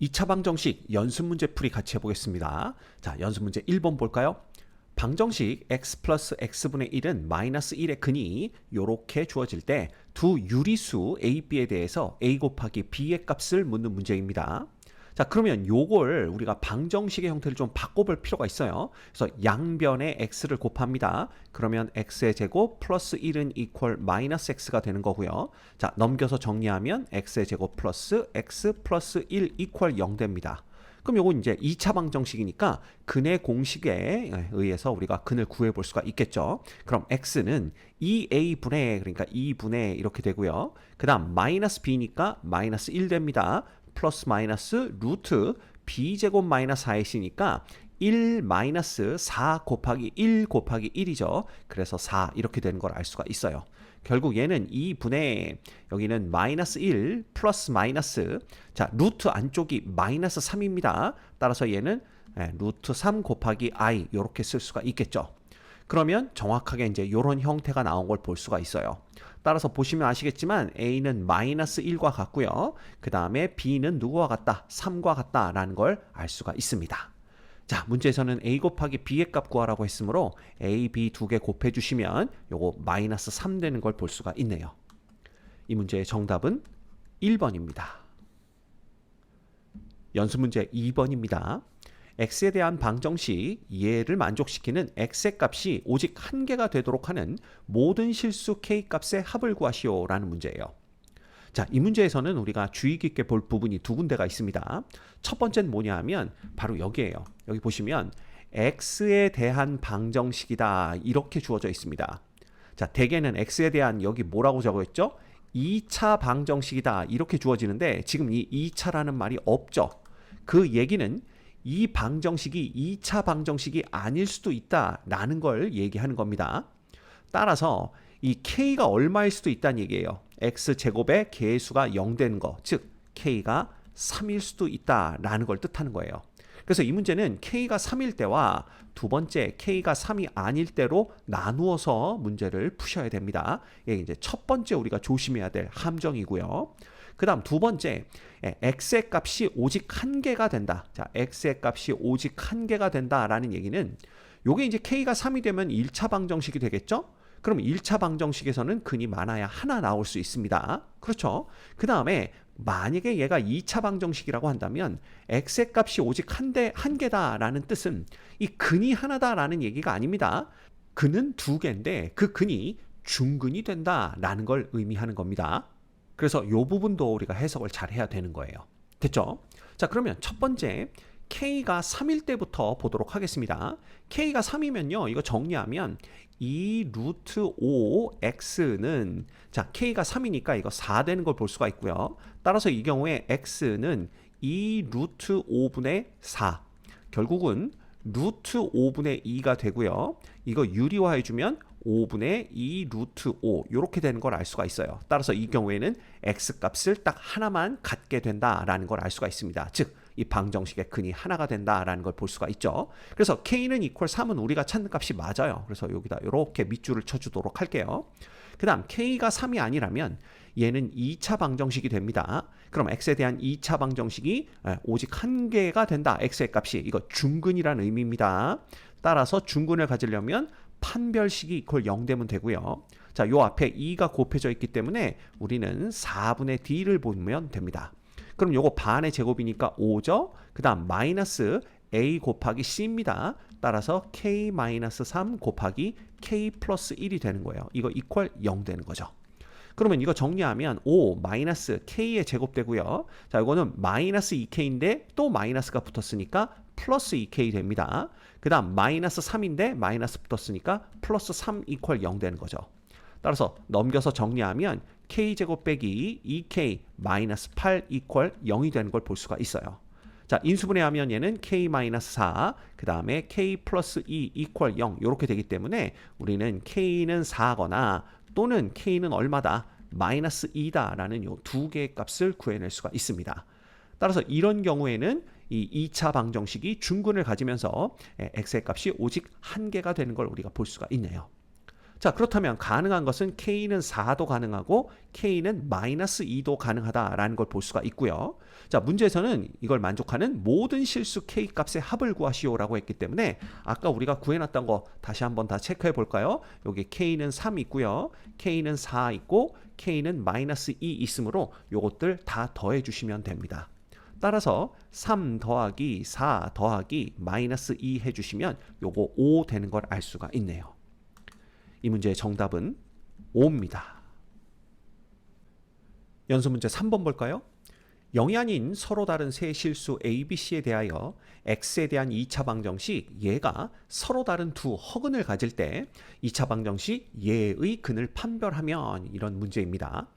2차 방정식 연습 문제 풀이 같이 해보겠습니다. 자, 연습 문제 1번 볼까요? 방정식 x 플러스 x분의 1은 마이너스 1의 근이 이렇게 주어질 때 두 유리수 a, b에 대해서 a 곱하기 b의 값을 묻는 문제입니다. 자, 그러면 요걸 우리가 방정식의 형태를 좀 바꿔볼 필요가 있어요. 그래서 양변에 x를 곱합니다. 그러면 x의 제곱 플러스 1은 이퀄 마이너스 x가 되는 거고요. 자, 넘겨서 정리하면 x의 제곱 플러스 x 플러스 1 이퀄 0 됩니다. 그럼 요건 이제 2차 방정식이니까 근의 공식에 의해서 우리가 근을 구해볼 수가 있겠죠. 그럼 x는 2a분의 그러니까 2분의 이렇게 되고요. 그 다음 마이너스 b니까 마이너스 1 됩니다. 플러스 마이너스 루트 b제곱 마이너스 4x니까 1 마이너스 4 곱하기 1 곱하기 1이죠. 그래서 4 이렇게 되는 걸 알 수가 있어요. 결국 얘는 2분의 여기는 마이너스 1 플러스 마이너스 자 루트 안쪽이 마이너스 3입니다. 따라서 얘는 루트 3 곱하기 i 이렇게 쓸 수가 있겠죠. 그러면 정확하게 이제 이런 형태가 나온 걸 볼 수가 있어요. 따라서 보시면 아시겠지만 a는 마이너스 1과 같고요. 그 다음에 b는 누구와 같다? 3과 같다라는 걸 알 수가 있습니다. 자, 문제에서는 a 곱하기 b의 값 구하라고 했으므로 a, b 두 개 곱해주시면 요거 마이너스 3 되는 걸 볼 수가 있네요. 이 문제의 정답은 1번입니다. 연습 문제 2번입니다. x에 대한 방정식 얘를 만족시키는 x의 값이 오직 한 개가 되도록 하는 모든 실수 k 값의 합을 구하시오 라는 문제예요. 자, 이 문제에서는 우리가 주의 깊게 볼 부분이 두 군데가 있습니다. 첫 번째는 뭐냐 하면 바로 여기에요. 여기 보시면 x에 대한 방정식이다 이렇게 주어져 있습니다. 자, 대개는 x에 대한 여기 뭐라고 적어있죠? 2차 방정식이다 이렇게 주어지는데 지금 이 2차라는 말이 없죠. 그 얘기는 이 방정식이 2차 방정식이 아닐 수도 있다라는 걸 얘기하는 겁니다. 따라서 이 k가 얼마일 수도 있다는 얘기예요. x제곱의 개수가 0 되는 거, 즉 k가 3일 수도 있다라는 걸 뜻하는 거예요. 그래서 이 문제는 k가 3일 때와 두 번째 k가 3이 아닐 때로 나누어서 문제를 푸셔야 됩니다. 이게 이제 첫 번째 우리가 조심해야 될 함정이고요. 그 다음 두 번째, x의 값이 오직 한 개가 된다. 자, x의 값이 오직 한 개가 된다라는 얘기는 요게 이제 k가 3이 되면 1차 방정식이 되겠죠? 그럼 1차 방정식에서는 근이 많아야 하나 나올 수 있습니다. 그렇죠? 그 다음에 만약에 얘가 2차 방정식이라고 한다면 x의 값이 오직 한 개다라는 뜻은 이 근이 하나다라는 얘기가 아닙니다. 근은 두 개인데 그 근이 중근이 된다라는 걸 의미하는 겁니다. 그래서 이 부분도 우리가 해석을 잘 해야 되는 거예요. 됐죠? 자, 그러면 첫 번째 k가 3일 때부터 보도록 하겠습니다. k가 3이면요. 이거 정리하면 2 루트 5x는 자 k가 3이니까 이거 4 되는 걸 볼 수가 있고요. 따라서 이 경우에 x는 2 루트 5분의 4 결국은 루트 5분의 2가 되고요. 이거 유리화해주면 5분의 2 루트 5 이렇게 되는 걸 알 수가 있어요. 따라서 이 경우에는 x값을 딱 하나만 갖게 된다라는 걸 알 수가 있습니다. 즉 이 방정식의 근이 하나가 된다라는 걸 볼 수가 있죠. 그래서 k는 이퀄 3은 우리가 찾는 값이 맞아요. 그래서 여기다 이렇게 밑줄을 쳐주도록 할게요. 그 다음 k가 3이 아니라면 얘는 2차 방정식이 됩니다. 그럼 x에 대한 2차 방정식이 오직 한 개가 된다. x의 값이 이거 중근이라는 의미입니다. 따라서 중근을 가지려면 판별식이 이퀄 0 되면 되고요. 자, 요 앞에 2가 곱해져 있기 때문에 우리는 4분의 d를 보면 됩니다. 그럼 요거 반의 제곱이니까 5죠. 그 다음 마이너스 a 곱하기 c입니다. 따라서 k-3 곱하기 k 플러스 1이 되는 거예요. 이거 이퀄 0 되는 거죠. 그러면 이거 정리하면 5 마이너스 k의 제곱 되고요. 자, 이거는 마이너스 2k인데 또 마이너스가 붙었으니까 플러스 2k 됩니다. 그 다음 마이너스 3인데 마이너스 붙었으니까 플러스 3 이퀄 0 되는 거죠. 따라서 넘겨서 정리하면 k제곱 빼기 2k 마이너스 8 이퀄 0이 되는 걸 볼 수가 있어요. 자, 인수분해하면 얘는 k 마이너스 4, 그 다음에 k 플러스 2 이퀄 0 이렇게 되기 때문에 우리는 k는 4거나 또는 k는 얼마다? 마이너스 2다라는 요 두 개의 값을 구해낼 수가 있습니다. 따라서 이런 경우에는 이 2차 방정식이 중근을 가지면서 x의 값이 오직 한 개가 되는 걸 우리가 볼 수가 있네요. 자, 그렇다면 가능한 것은 K는 4도 가능하고 K는 마이너스 2도 가능하다라는 걸 볼 수가 있고요. 자, 문제에서는 이걸 만족하는 모든 실수 K 값의 합을 구하시오라고 했기 때문에 아까 우리가 구해놨던 거 다시 한번 다 체크해 볼까요? 여기 K는 3 있고요. K는 4 있고 K는 마이너스 2 있으므로 요것들 다 더해 주시면 됩니다. 따라서 3 더하기 4 더하기 마이너스 2 해주시면 요거 5 되는 걸 알 수가 있네요. 이 문제의 정답은 5입니다. 연수 문제 3번 볼까요? 0이 아닌 서로 다른 세 실수 A, B, C에 대하여 X에 대한 2차 방정식 얘가 서로 다른 두 허근을 가질 때 2차 방정식 얘의 근을 판별하면 이런 문제입니다.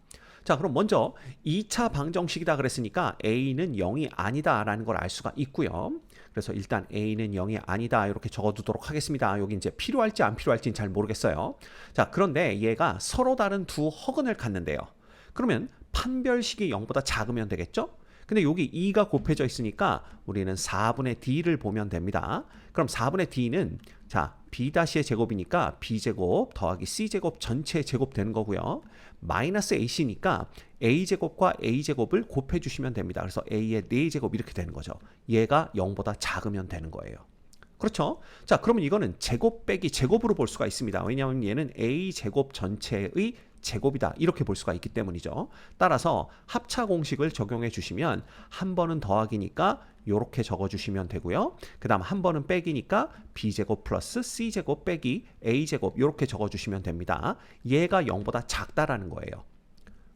자, 그럼 먼저 2차 방정식이다 그랬으니까 A는 0이 아니다 라는 걸 알 수가 있고요. 그래서 일단 A는 0이 아니다 이렇게 적어두도록 하겠습니다. 여기 이제 필요할지 안 필요할지는 잘 모르겠어요. 자, 그런데 얘가 서로 다른 두 허근을 갖는데요. 그러면 판별식이 0보다 작으면 되겠죠? 근데 여기 2가 곱해져 있으니까 우리는 4분의 D를 보면 됩니다. 그럼 4분의 D는 자 B-의 제곱이니까 B제곱 더하기 C제곱 전체 제곱 되는 거고요. 마이너스 AC니까 A제곱과 A제곱을 곱해주시면 됩니다. 그래서 A의 4제곱 이렇게 되는 거죠. 얘가 0보다 작으면 되는 거예요. 그렇죠? 자, 그러면 이거는 제곱 빼기 제곱으로 볼 수가 있습니다. 왜냐하면 얘는 A제곱 전체의 제곱이다 이렇게 볼 수가 있기 때문이죠. 따라서 합차 공식을 적용해 주시면 한 번은 더하기니까 이렇게 적어주시면 되고요. 그 다음 한 번은 빼기니까 B제곱 플러스 C제곱 빼기 A제곱 이렇게 적어주시면 됩니다. 얘가 0보다 작다라는 거예요.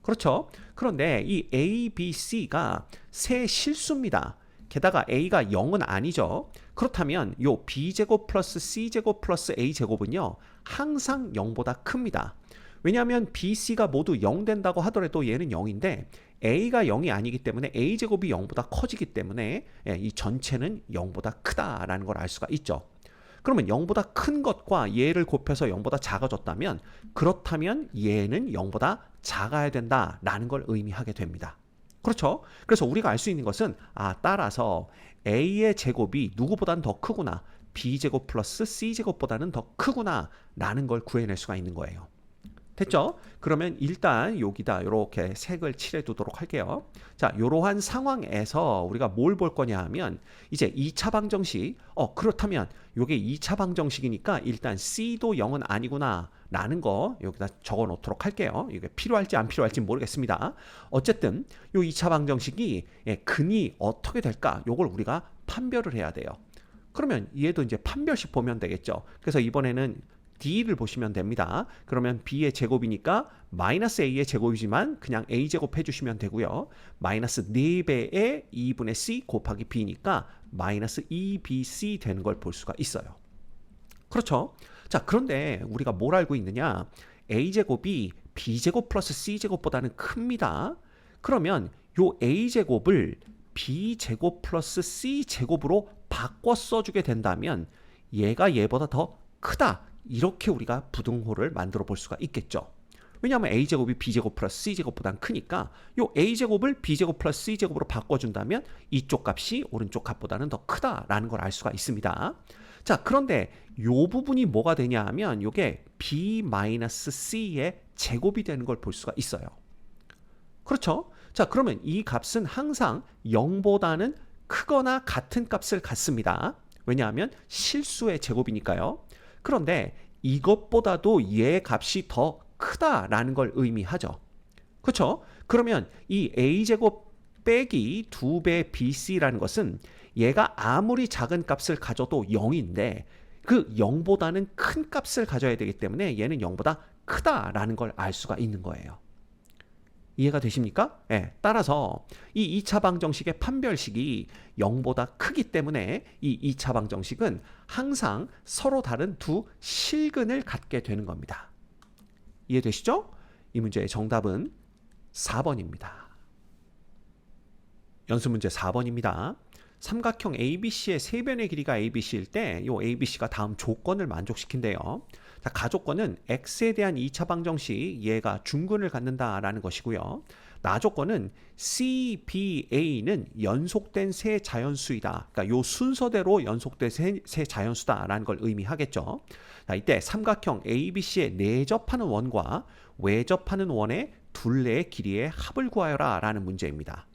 그렇죠? 그런데 이 A, B, C가 세 실수입니다. 게다가 A가 0은 아니죠. 그렇다면 이 B제곱 플러스 C제곱 플러스 A제곱은요 항상 0보다 큽니다. 왜냐하면 B, C가 모두 0 된다고 하더라도 얘는 0인데 A가 0이 아니기 때문에 A제곱이 0보다 커지기 때문에 이 전체는 0보다 크다라는 걸 알 수가 있죠. 그러면 0보다 큰 것과 얘를 곱해서 0보다 작아졌다면 그렇다면 얘는 0보다 작아야 된다라는 걸 의미하게 됩니다. 그렇죠? 그래서 우리가 알 수 있는 것은 따라서 A의 제곱이 누구보다는 더 크구나. B제곱 플러스 C제곱보다는 더 크구나 라는 걸 구해낼 수가 있는 거예요. 됐죠? 그러면 일단 여기다 이렇게 색을 칠해 두도록 할게요. 자, 이러한 상황에서 우리가 뭘 볼 거냐 하면 이제 2차 방정식 그렇다면 이게 2차 방정식이니까 일단 C도 0은 아니구나 라는 거 여기다 적어 놓도록 할게요. 이게 필요할지 안 필요할지 모르겠습니다. 어쨌든 이 2차 방정식이 근이 어떻게 될까 요걸 우리가 판별을 해야 돼요. 그러면 얘도 이제 판별식 보면 되겠죠. 그래서 이번에는 D를 보시면 됩니다. 그러면 B의 제곱이니까 마이너스 A의 제곱이지만 그냥 A제곱 해주시면 되고요. 마이너스 4배의 2분의 C 곱하기 B니까 마이너스 2BC 되는 걸 볼 수가 있어요. 그렇죠? 자, 그런데 우리가 뭘 알고 있느냐? A제곱이 B제곱 플러스 C제곱보다는 큽니다. 그러면 요 A제곱을 B제곱 플러스 C제곱으로 바꿔 써주게 된다면 얘가 얘보다 더 크다. 이렇게 우리가 부등호를 만들어 볼 수가 있겠죠. 왜냐하면 A제곱이 B제곱 플러스 C제곱보다 크니까 이 A제곱을 B제곱 플러스 C제곱으로 바꿔준다면 이쪽 값이 오른쪽 값보다는 더 크다라는 걸 알 수가 있습니다. 자, 그런데 이 부분이 뭐가 되냐 하면 이게 B-C의 제곱이 되는 걸 볼 수가 있어요. 그렇죠? 자, 그러면 이 값은 항상 0보다는 크거나 같은 값을 갖습니다. 왜냐하면 실수의 제곱이니까요. 그런데 이것보다도 얘 값이 더 크다라는 걸 의미하죠. 그렇죠? 그러면 이 A제곱 빼기 2배 BC라는 것은 얘가 아무리 작은 값을 가져도 0인데 그 0보다는 큰 값을 가져야 되기 때문에 얘는 0보다 크다라는 걸 알 수가 있는 거예요. 이해가 되십니까? 네, 따라서 이 2차 방정식의 판별식이 0보다 크기 때문에 이 2차 방정식은 항상 서로 다른 두 실근을 갖게 되는 겁니다. 이해되시죠? 이 문제의 정답은 4번입니다. 연수문제 4번입니다. 삼각형 ABC의 세변의 길이가 ABC일 때 이 ABC가 다음 조건을 만족시킨대요. 자, 가조건은 X에 대한 2차 방정식 얘가 중근을 갖는다라는 것이고요. 나 조건은 CBA는 연속된 세 자연수이다. 그러니까 요 순서대로 연속된 세 자연수다라는 걸 의미하겠죠. 자, 이때 삼각형 ABC의 내접하는 원과 외접하는 원의 둘레의 길이의 합을 구하여라 라는 문제입니다.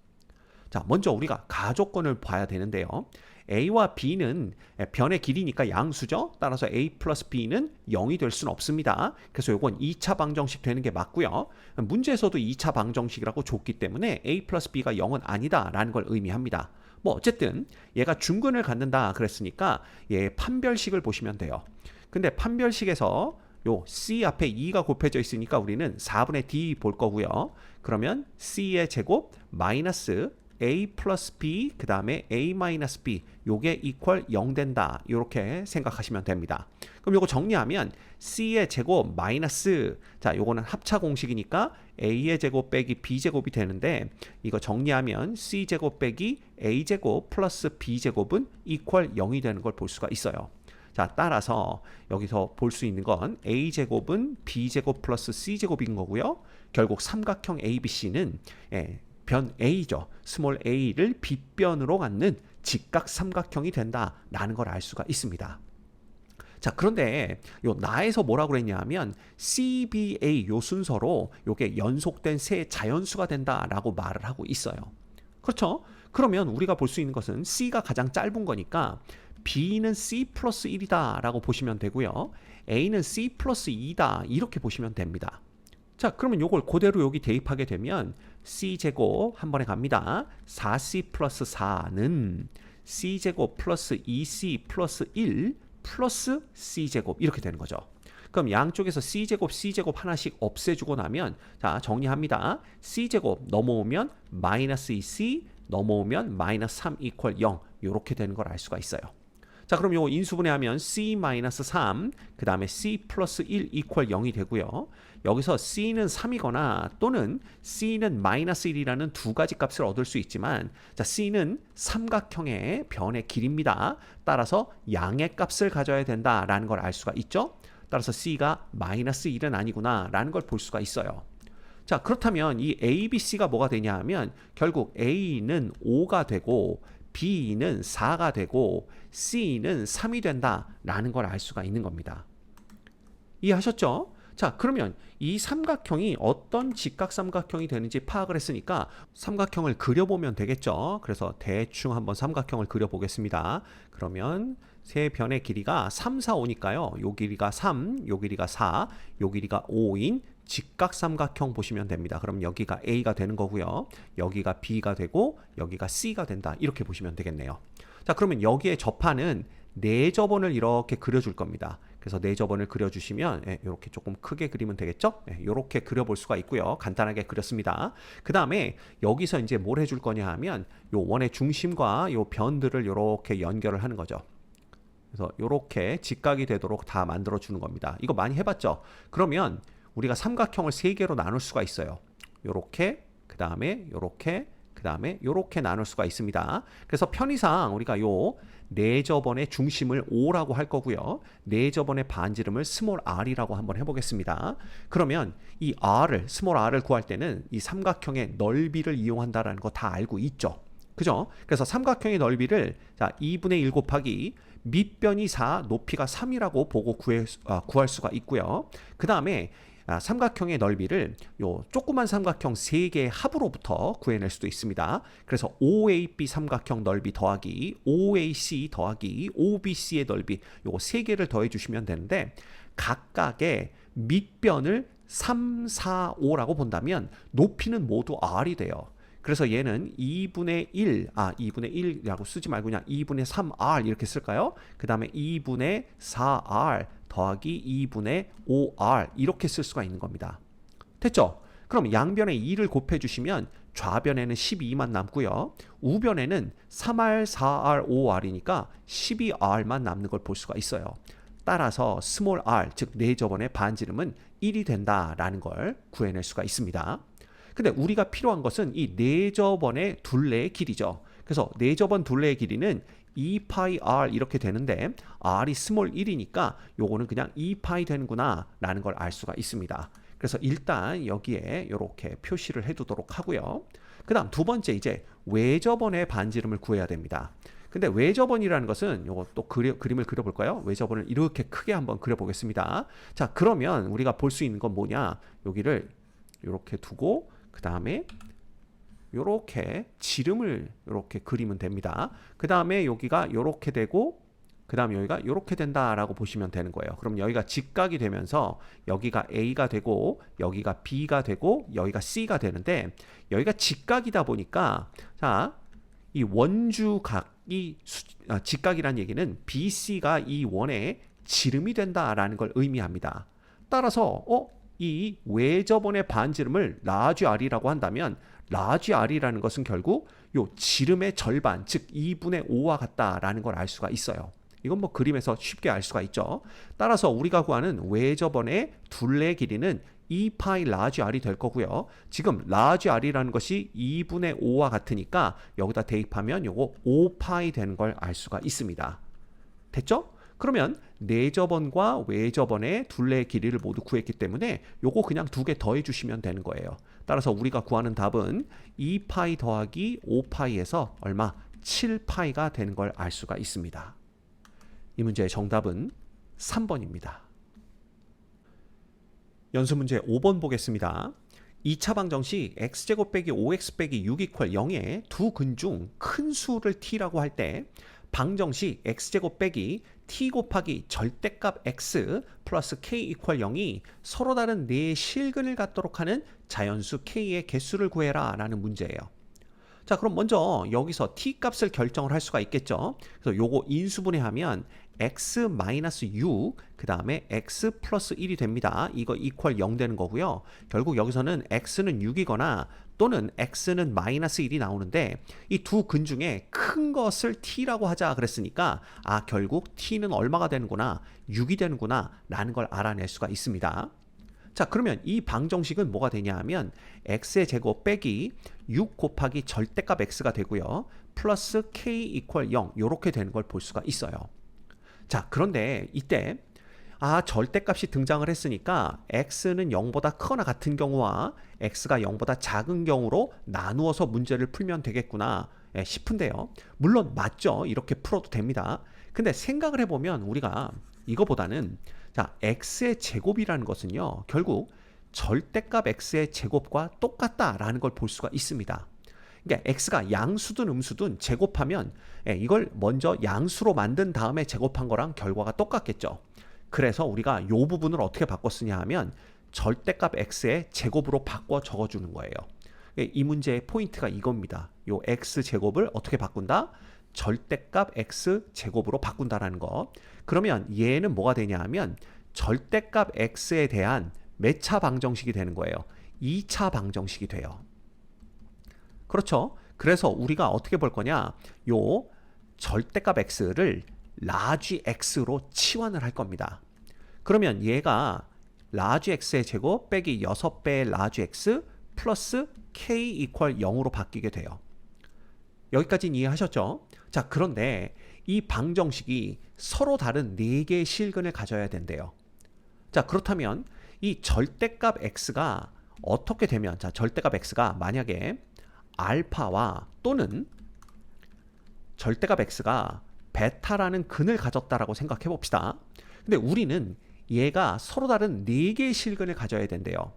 자, 먼저 우리가 가조건을 봐야 되는데요. A와 B는 변의 길이니까 양수죠. 따라서 A 플러스 B는 0이 될 수는 없습니다. 그래서 이건 2차 방정식 되는 게 맞고요. 문제에서도 2차 방정식이라고 줬기 때문에 A 플러스 B가 0은 아니다라는 걸 의미합니다. 뭐 어쨌든 얘가 중근을 갖는다 그랬으니까 얘 판별식을 보시면 돼요. 근데 판별식에서 요 C 앞에 2가 곱해져 있으니까 우리는 4분의 D 볼 거고요. 그러면 C의 제곱 마이너스 A 플러스 B 그 다음에 A 마이너스 B 요게 이퀄 0 된다 이렇게 생각하시면 됩니다. 그럼 요거 정리하면 C의 제곱 마이너스 자 요거는 합차 공식이니까 A의 제곱 빼기 B 제곱이 되는데 이거 정리하면 C 제곱 빼기 A 제곱 플러스 B 제곱은 이퀄 0이 되는 걸 볼 수가 있어요. 자, 따라서 여기서 볼 수 있는 건 A제곱은 B제곱 플러스 C제곱인 거고요. 결국 삼각형 ABC는 변 A죠. 스몰 a를 빗변으로 갖는 직각 삼각형이 된다라는 걸 알 수가 있습니다. 자, 그런데 요 나에서 뭐라고 그랬냐면 CBA 요 순서로 요게 연속된 세 자연수가 된다라고 말을 하고 있어요. 그렇죠? 그러면 우리가 볼 수 있는 것은 C가 가장 짧은 거니까 B는 C 플러스 1이다 라고 보시면 되고요. A는 C 플러스 2다 이렇게 보시면 됩니다. 자, 그러면 요걸 그대로 여기 대입하게 되면 C제곱 한 번에 갑니다. 4C 플러스 4는 C제곱 플러스 2C 플러스 1 플러스 C제곱 이렇게 되는 거죠. 그럼 양쪽에서 C제곱, C제곱 하나씩 없애주고 나면 자 정리합니다. C제곱 넘어오면 마이너스 2C 넘어오면 마이너스 3 이퀄 0 이렇게 되는 걸 알 수가 있어요. 자, 그럼 요거 인수분해하면 C-3 그 다음에 C 플러스 1 이퀄 0이 되고요. 여기서 C는 3이거나 또는 C는 마이너스 1이라는 두 가지 값을 얻을 수 있지만 자, C는 삼각형의 변의 길입니다. 따라서 양의 값을 가져야 된다라는 걸 알 수가 있죠. 따라서 C가 마이너스 1은 아니구나 라는 걸 볼 수가 있어요. 자, 그렇다면 이 ABC가 뭐가 되냐 하면 결국 A는 5가 되고 B는 4가 되고 C는 3이 된다라는 걸 알 수가 있는 겁니다. 이해하셨죠? 자, 그러면 이 삼각형이 어떤 직각삼각형이 되는지 파악을 했으니까 삼각형을 그려보면 되겠죠. 그래서 대충 한번 삼각형을 그려보겠습니다. 그러면 세 변의 길이가 3, 4, 5니까요. 요 길이가 3, 요 길이가 4, 요 길이가 5인 직각삼각형 보시면 됩니다. 그럼 여기가 A가 되는 거고요. 여기가 B가 되고 여기가 C가 된다. 이렇게 보시면 되겠네요. 자, 그러면 여기에 접하는 내접원을 이렇게 그려줄 겁니다. 그래서 내접원을 그려주시면 이렇게 조금 크게 그리면 되겠죠? 이렇게 그려볼 수가 있고요. 간단하게 그렸습니다. 그 다음에 여기서 이제 뭘 해줄 거냐 하면 요 원의 중심과 요 변들을 이렇게 연결을 하는 거죠. 그래서 이렇게 직각이 되도록 다 만들어 주는 겁니다. 이거 많이 해봤죠? 그러면 우리가 삼각형을 세 개로 나눌 수가 있어요. 요렇게, 그 다음에 요렇게, 그 다음에 요렇게 나눌 수가 있습니다. 그래서 편의상 우리가 요 내접원의 중심을 O라고 할 거고요. 내접원의 반지름을 스몰 r이라고 한번 해보겠습니다. 그러면 이 스몰 r을 구할 때는 이 삼각형의 넓이를 이용한다라는 거 다 알고 있죠. 그죠? 그래서 삼각형의 넓이를 자 2분의 1 곱하기 밑변이 4, 높이가 3이라고 보고 구할 수가 있고요. 그 다음에 삼각형의 넓이를 요 조그만 삼각형 3개의 합으로부터 구해낼 수도 있습니다. 그래서 OAB 삼각형 넓이 더하기 OAC 더하기 OBC의 넓이 요거 3개를 더해 주시면 되는데 각각의 밑변을 3, 4, 5라고 본다면 높이는 모두 R이 돼요. 그래서 얘는 2분의 1, 2분의 1이라고 쓰지 말고 그냥 2분의 3R 이렇게 쓸까요? 그 다음에 2분의 4R 더하기 2분의 5R 이렇게 쓸 수가 있는 겁니다. 됐죠? 그럼 양변에 2를 곱해주시면 좌변에는 12만 남고요. 우변에는 3R, 4R, 5R이니까 12R만 남는 걸 볼 수가 있어요. 따라서 스몰 r, 즉 내접원의 반지름은 1이 된다라는 걸 구해낼 수가 있습니다. 근데 우리가 필요한 것은 이 내접원의 둘레의 길이죠. 그래서 내접원 둘레의 길이는 2파이 r 이렇게 되는데 r이 스몰 1이니까 요거는 그냥 2파이 되는구나 라는 걸 알 수가 있습니다. 그래서 일단 여기에 이렇게 표시를 해두도록 하고요. 그 다음 두 번째 이제 외접원의 반지름을 구해야 됩니다. 근데 외접원이라는 것은 요거 또 그림을 그려볼까요? 외접원을 이렇게 크게 한번 그려보겠습니다. 자, 그러면 우리가 볼 수 있는 건 뭐냐? 여기를 이렇게 두고 그 다음에 요렇게 지름을 이렇게 그리면 됩니다. 그 다음에 여기가 요렇게 되고 그 다음 여기가 이렇게 된다라고 보시면 되는 거예요. 그럼 여기가 직각이 되면서 여기가 A가 되고 여기가 B가 되고 여기가 C가 되는데 여기가 직각이다 보니까 자, 이 원주각이 직각이란 얘기는 BC가 이 원의 지름이 된다라는 걸 의미합니다. 따라서 이 외접원의 반지름을 라지 R이라고 한다면 라지 R이라는 것은 결국 요 지름의 절반, 즉 2분의 5와 같다라는 걸 알 수가 있어요. 이건 뭐 그림에서 쉽게 알 수가 있죠. 따라서 우리가 구하는 외접원의 둘레 길이는 2파이 라지 R이 될 거고요. 지금 라지 R이라는 것이 2분의 5와 같으니까 여기다 대입하면 요거 5파이 되는 걸 알 수가 있습니다. 됐죠? 그러면 내접원과 외접원의 둘레의 길이를 모두 구했기 때문에 요거 그냥 두 개 더해 주시면 되는 거예요. 따라서 우리가 구하는 답은 2파이 더하기 5파이에서 얼마? 7파이가 되는 걸 알 수가 있습니다. 이 문제의 정답은 3번입니다. 연수문제 5번 보겠습니다. 2차 방정식 x제곱 빼기 5x 빼기 6 이퀄 0의 두 근 중 큰 수를 t라고 할 때 방정식 x제곱 빼기 t 곱하기 절대값 x 플러스 k 이퀄 0이 서로 다른 네 실근을 갖도록 하는 자연수 k의 개수를 구해라 라는 문제예요. 자, 그럼 먼저 여기서 t 값을 결정을 할 수가 있겠죠. 그래서 요거 인수분해하면 x-6 그 다음에 x 플러스 1이 됩니다. 이거 이퀄 0 되는 거고요. 결국 여기서는 x는 6이거나 또는 x는 마이너스 1이 나오는데 이 두 근 중에 큰 것을 t라고 하자 그랬으니까 결국 t는 얼마가 되는구나 6이 되는구나 라는 걸 알아낼 수가 있습니다. 자, 그러면 이 방정식은 뭐가 되냐 하면 x의 제곱 빼기 6 곱하기 절대값 x가 되고요. 플러스 k 이퀄 0 이렇게 되는 걸 볼 수가 있어요. 자, 그런데 이때 절대값이 등장을 했으니까 x는 0보다 크거나 같은 경우와 x가 0보다 작은 경우로 나누어서 문제를 풀면 되겠구나 싶은데요. 물론 맞죠. 이렇게 풀어도 됩니다. 근데 생각을 해보면 우리가 이거보다는 자, x의 제곱이라는 것은요. 결국 절대값 x의 제곱과 똑같다라는 걸 볼 수가 있습니다. 그러니까 x가 양수든 음수든 제곱하면 이걸 먼저 양수로 만든 다음에 제곱한 거랑 결과가 똑같겠죠. 그래서 우리가 이 부분을 어떻게 바꿨으냐 하면 절대값 x의 제곱으로 바꿔 적어주는 거예요. 이 문제의 포인트가 이겁니다. 이 x제곱을 어떻게 바꾼다? 절대값 x제곱으로 바꾼다라는 거. 그러면 얘는 뭐가 되냐 하면 절대값 x에 대한 몇 차 방정식이 되는 거예요. 2차 방정식이 돼요. 그렇죠? 그래서 우리가 어떻게 볼 거냐? 요 절대값 x를 라지 x로 치환을 할 겁니다. 그러면 얘가 라지 x의 제곱 빼기 6배의 라지 x 플러스 k 이퀄 0으로 바뀌게 돼요. 여기까지는 이해하셨죠? 자, 그런데 이 방정식이 서로 다른 4개의 실근을 가져야 된대요. 자, 그렇다면 이 절대값 x가 어떻게 되면 자, 절대값 x가 만약에 알파와 또는 절대값 x가 베타라는 근을 가졌다라고 생각해 봅시다. 근데 우리는 얘가 서로 다른 4개의 실근을 가져야 된대요.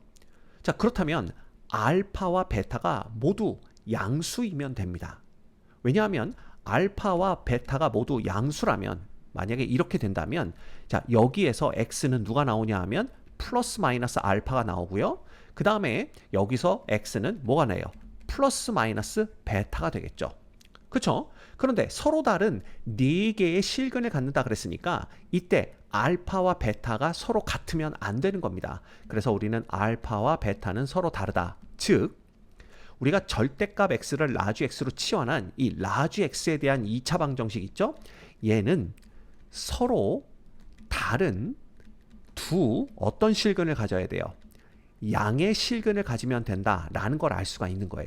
자, 그렇다면 알파와 베타가 모두 양수이면 됩니다. 왜냐하면 알파와 베타가 모두 양수라면 만약에 이렇게 된다면 자, 여기에서 x는 누가 나오냐 하면 플러스 마이너스 알파가 나오고요. 그 다음에 여기서 x는 뭐가 나요? 플러스 마이너스 베타가 되겠죠. 그렇죠? 그런데 서로 다른 4개의 실근을 갖는다 그랬으니까 이때 알파와 베타가 서로 같으면 안 되는 겁니다. 그래서 우리는 알파와 베타는 서로 다르다. 즉 우리가 절대값 x를 라지 x로 치환한 이 라지 x에 대한 2차 방정식 있죠? 얘는 서로 다른 두 어떤 실근을 가져야 돼요? 양의 실근을 가지면 된다라는 걸 알 수가 있는 거예요.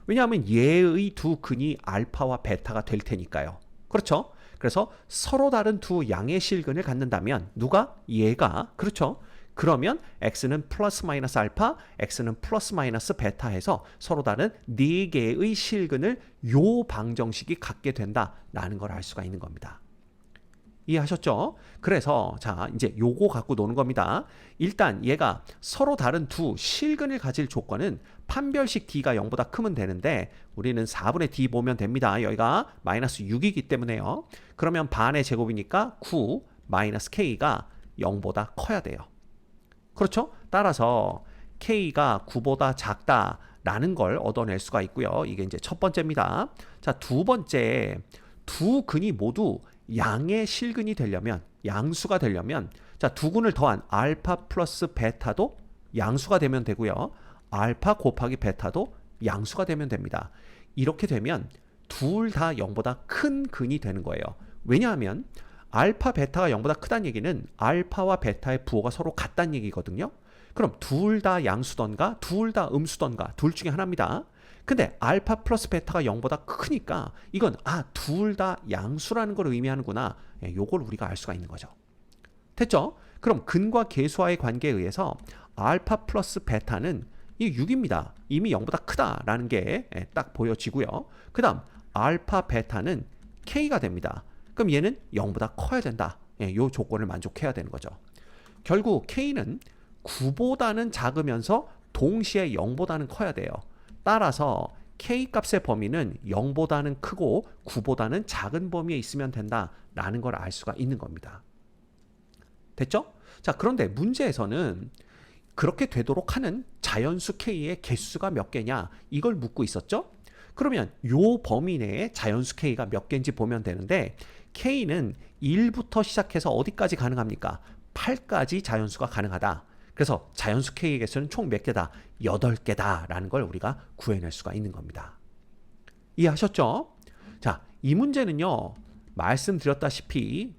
왜냐하면 얘의 두 근이 알파와 베타가 될 테니까요. 그렇죠? 그래서 서로 다른 두 양의 실근을 갖는다면 누가? 얘가. 그렇죠? 그러면 x는 플러스 마이너스 알파, x는 플러스 마이너스 베타 해서 서로 다른 4개의 실근을 요 방정식이 갖게 된다라는 걸 알 수가 있는 겁니다. 이해하셨죠? 그래서 자 이제 요거 갖고 노는 겁니다. 일단 얘가 서로 다른 두 실근을 가질 조건은 판별식 d가 0보다 크면 되는데 우리는 4분의 d 보면 됩니다. 여기가 마이너스 6이기 때문에요. 그러면 반의 제곱이니까 9 마이너스 k가 0보다 커야 돼요. 그렇죠? 따라서 k가 9보다 작다라는 걸 얻어낼 수가 있고요. 이게 이제 첫 번째입니다. 자, 두 번째, 두 근이 모두 양의 실근이 되려면, 양수가 되려면, 자, 두 근을 더한 알파 플러스 베타도 양수가 되면 되고요. 알파 곱하기 베타도 양수가 되면 됩니다. 이렇게 되면 둘 다 0보다 큰 근이 되는 거예요. 왜냐하면 알파 베타가 0보다 크다는 얘기는 알파와 베타의 부호가 서로 같다는 얘기거든요. 그럼 둘 다 양수던가 둘 다 음수던가 둘 중에 하나입니다. 근데 알파 플러스 베타가 0보다 크니까 이건 둘 다 양수라는 걸 의미하는구나. 요걸 우리가 알 수가 있는 거죠. 됐죠? 그럼 근과 계수와의 관계에 의해서 알파 플러스 베타는 이 6입니다. 이미 0보다 크다라는 게 딱 보여지고요. 그 다음 알파 베타는 k가 됩니다. 그럼 얘는 0보다 커야 된다. 이 조건을 만족해야 되는 거죠. 결국 k는 9보다는 작으면서 동시에 0보다는 커야 돼요. 따라서 K값의 범위는 0보다는 크고 9보다는 작은 범위에 있으면 된다라는 걸 알 수가 있는 겁니다. 됐죠? 자, 그런데 문제에서는 그렇게 되도록 하는 자연수 K의 개수가 몇 개냐 이걸 묻고 있었죠? 그러면 요 범위 내에 자연수 K가 몇 개인지 보면 되는데 K는 1부터 시작해서 어디까지 가능합니까? 8까지 자연수가 가능하다. 그래서 자연수 K의 개수는 총 몇 개다? 8개다라는 걸 우리가 구해낼 수가 있는 겁니다. 이해하셨죠? 자, 이 문제는요. 말씀드렸다시피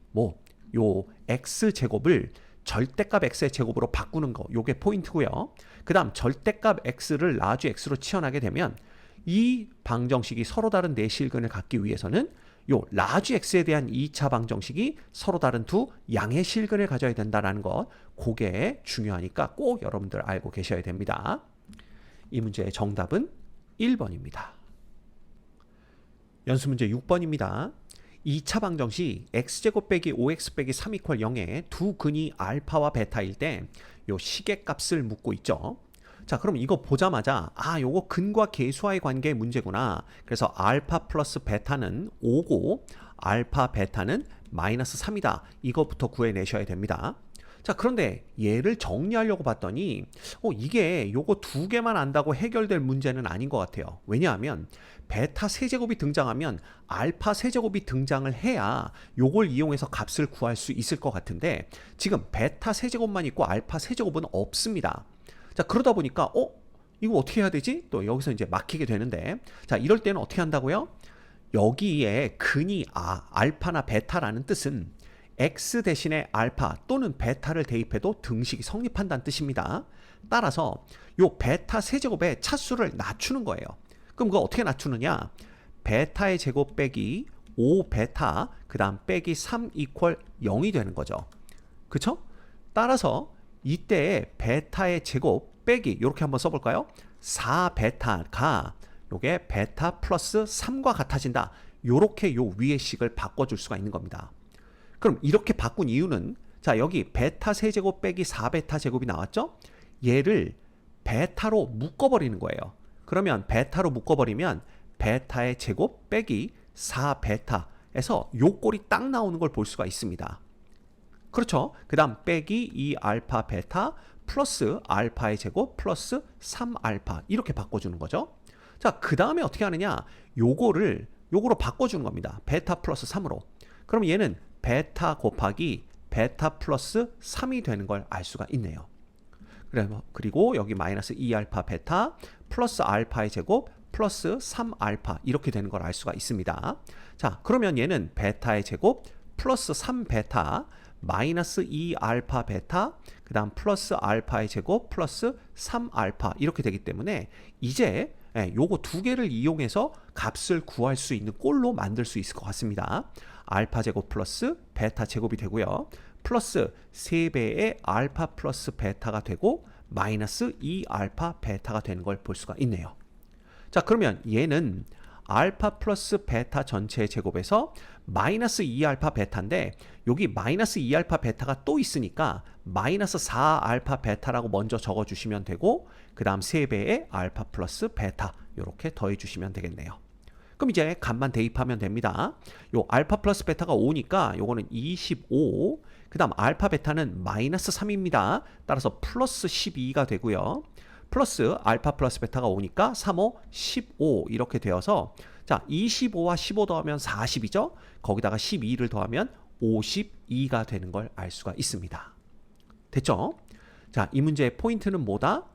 요 x제곱을 절대값 x의 제곱으로 바꾸는 거 요게 포인트고요. 그 다음 절대값 x를 라지 x로 치환하게 되면 이 방정식이 서로 다른 네 실근을 갖기 위해서는 요 라지 x에 대한 2차 방정식이 서로 다른 두 양의 실근을 가져야 된다는 것 그게 중요하니까 꼭 여러분들 알고 계셔야 됩니다. 이 문제의 정답은 1번입니다. 연습문제 6번입니다. 2차 방정식 x제곱 빼기 5x 빼기 3 이퀄 0에 두 근이 알파와 베타일 때 요 시계값을 묻고 있죠. 자, 그럼 이거 보자마자 요거 근과 계수와의 관계의 문제구나. 그래서 알파 플러스 베타는 5고 알파 베타는 마이너스 3이다. 이거부터 구해내셔야 됩니다. 자, 그런데 얘를 정리하려고 봤더니 이게 요거 두 개만 안다고 해결될 문제는 아닌 것 같아요. 왜냐하면 베타 세제곱이 등장하면 알파 세제곱이 등장을 해야 요걸 이용해서 값을 구할 수 있을 것 같은데 지금 베타 세제곱만 있고 알파 세제곱은 없습니다. 자, 그러다 보니까 이거 어떻게 해야 되지? 또 여기서 이제 막히게 되는데 자, 이럴 때는 어떻게 한다고요? 여기에 근이 알파나 베타라는 뜻은 x 대신에 알파 또는 베타를 대입해도 등식이 성립한다는 뜻입니다. 따라서 요 베타 세제곱의 차수를 낮추는 거예요. 그럼 그거 어떻게 낮추느냐? 베타의 제곱 빼기 5베타 그 다음 빼기 3 이퀄 0이 되는 거죠. 그쵸? 따라서 이때 베타의 제곱 빼기 이렇게 한번 써볼까요? 4베타가 요게 베타 플러스 3과 같아진다. 요렇게 요 위의 식을 바꿔줄 수가 있는 겁니다. 그럼 이렇게 바꾼 이유는 자, 여기 베타 세제곱 빼기 4베타 제곱이 나왔죠? 얘를 베타로 묶어버리는 거예요. 그러면 베타로 묶어버리면 베타의 제곱 빼기 4베타에서 요 꼴이 딱 나오는 걸 볼 수가 있습니다. 그렇죠? 그 다음 빼기 2알파 베타 플러스 알파의 제곱 플러스 3알파 이렇게 바꿔주는 거죠. 자, 그 다음에 어떻게 하느냐? 요거로 바꿔주는 겁니다. 베타 플러스 3으로. 그럼 얘는 베타 곱하기 베타 플러스 3이 되는 걸 알 수가 있네요. 그리고 여기 마이너스 2알파 베타 플러스 알파의 제곱 플러스 3알파 이렇게 되는 걸 알 수가 있습니다. 자, 그러면 얘는 베타의 제곱 플러스 3베타 마이너스 2알파 베타 그 다음 플러스 알파의 제곱 플러스 3알파 이렇게 되기 때문에 이제 요거 두 개를 이용해서 값을 구할 수 있는 꼴로 만들 수 있을 것 같습니다. 알파 제곱 플러스 베타 제곱이 되고요. 플러스 3배의 알파 플러스 베타가 되고 마이너스 2알파 베타가 되는 걸 볼 수가 있네요. 자, 그러면 얘는 알파 플러스 베타 전체의 제곱에서 마이너스 2알파 베타인데 여기 마이너스 2알파 베타가 또 있으니까 마이너스 4알파 베타라고 먼저 적어주시면 되고 그 다음 3배의 알파 플러스 베타 이렇게 더해주시면 되겠네요. 그럼 이제 값만 대입하면 됩니다. 요 알파 플러스 베타가 5니까 요거는 25, 그 다음 알파 베타는 마이너스 3입니다. 따라서 플러스 12가 되고요. 플러스 알파 플러스 베타가 5니까 3, 5, 15 이렇게 되어서 자 25와 15 더하면 40이죠. 거기다가 12를 더하면 52가 되는 걸 알 수가 있습니다. 됐죠? 자, 이 문제의 포인트는 뭐다?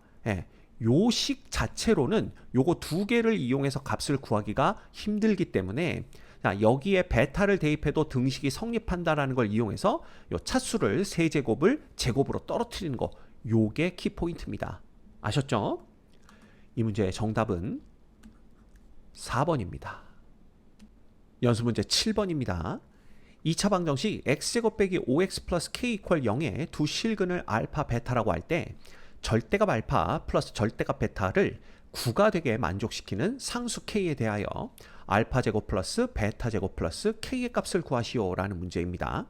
요식 자체로는 요거 두 개를 이용해서 값을 구하기가 힘들기 때문에 자, 여기에 베타를 대입해도 등식이 성립한다라는 걸 이용해서 요 차수를 세제곱을 제곱으로 떨어뜨리는 거 요게 키포인트입니다. 아셨죠? 이 문제의 정답은 4번입니다. 연수문제 7번입니다. 2차 방정식 x제곱 빼기 5x 플러스 k 이퀄 0의 두 실근을 알파 베타라고 할 때 절대값 알파 플러스 절대값 베타를 9가 되게 만족시키는 상수 k에 대하여 알파 제곱 플러스 베타 제곱 플러스 k의 값을 구하시오 라는 문제입니다.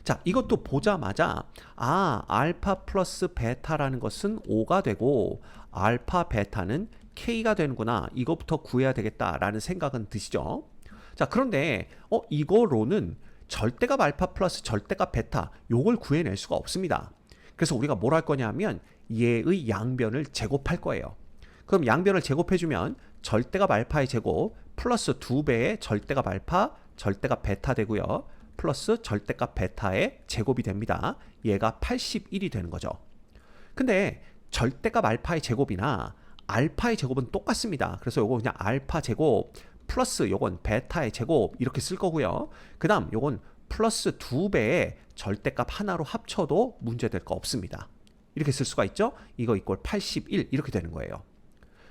자, 이것도 보자마자 알파 플러스 베타라는 것은 5가 되고 알파 베타는 k가 되는구나, 이것부터 구해야 되겠다라는 생각은 드시죠? 자, 그런데 이거로는 절대값 알파 플러스 절대값 베타 요걸 구해낼 수가 없습니다. 그래서 우리가 뭘 할 거냐 하면 얘의 양변을 제곱할 거예요. 그럼 양변을 제곱해주면 절대값 알파의 제곱 플러스 2배의 절대값 알파 절대값 베타 되고요. 플러스 절대값 베타의 제곱이 됩니다. 얘가 81이 되는 거죠. 근데 절대값 알파의 제곱이나 알파의 제곱은 똑같습니다. 그래서 요거 그냥 알파 제곱 플러스 요건 베타의 제곱 이렇게 쓸 거고요. 그 다음 요건 플러스 2배의 절대값 하나로 합쳐도 문제될 거 없습니다. 이렇게 쓸 수가 있죠. 이거 이꼴 81 이렇게 되는 거예요.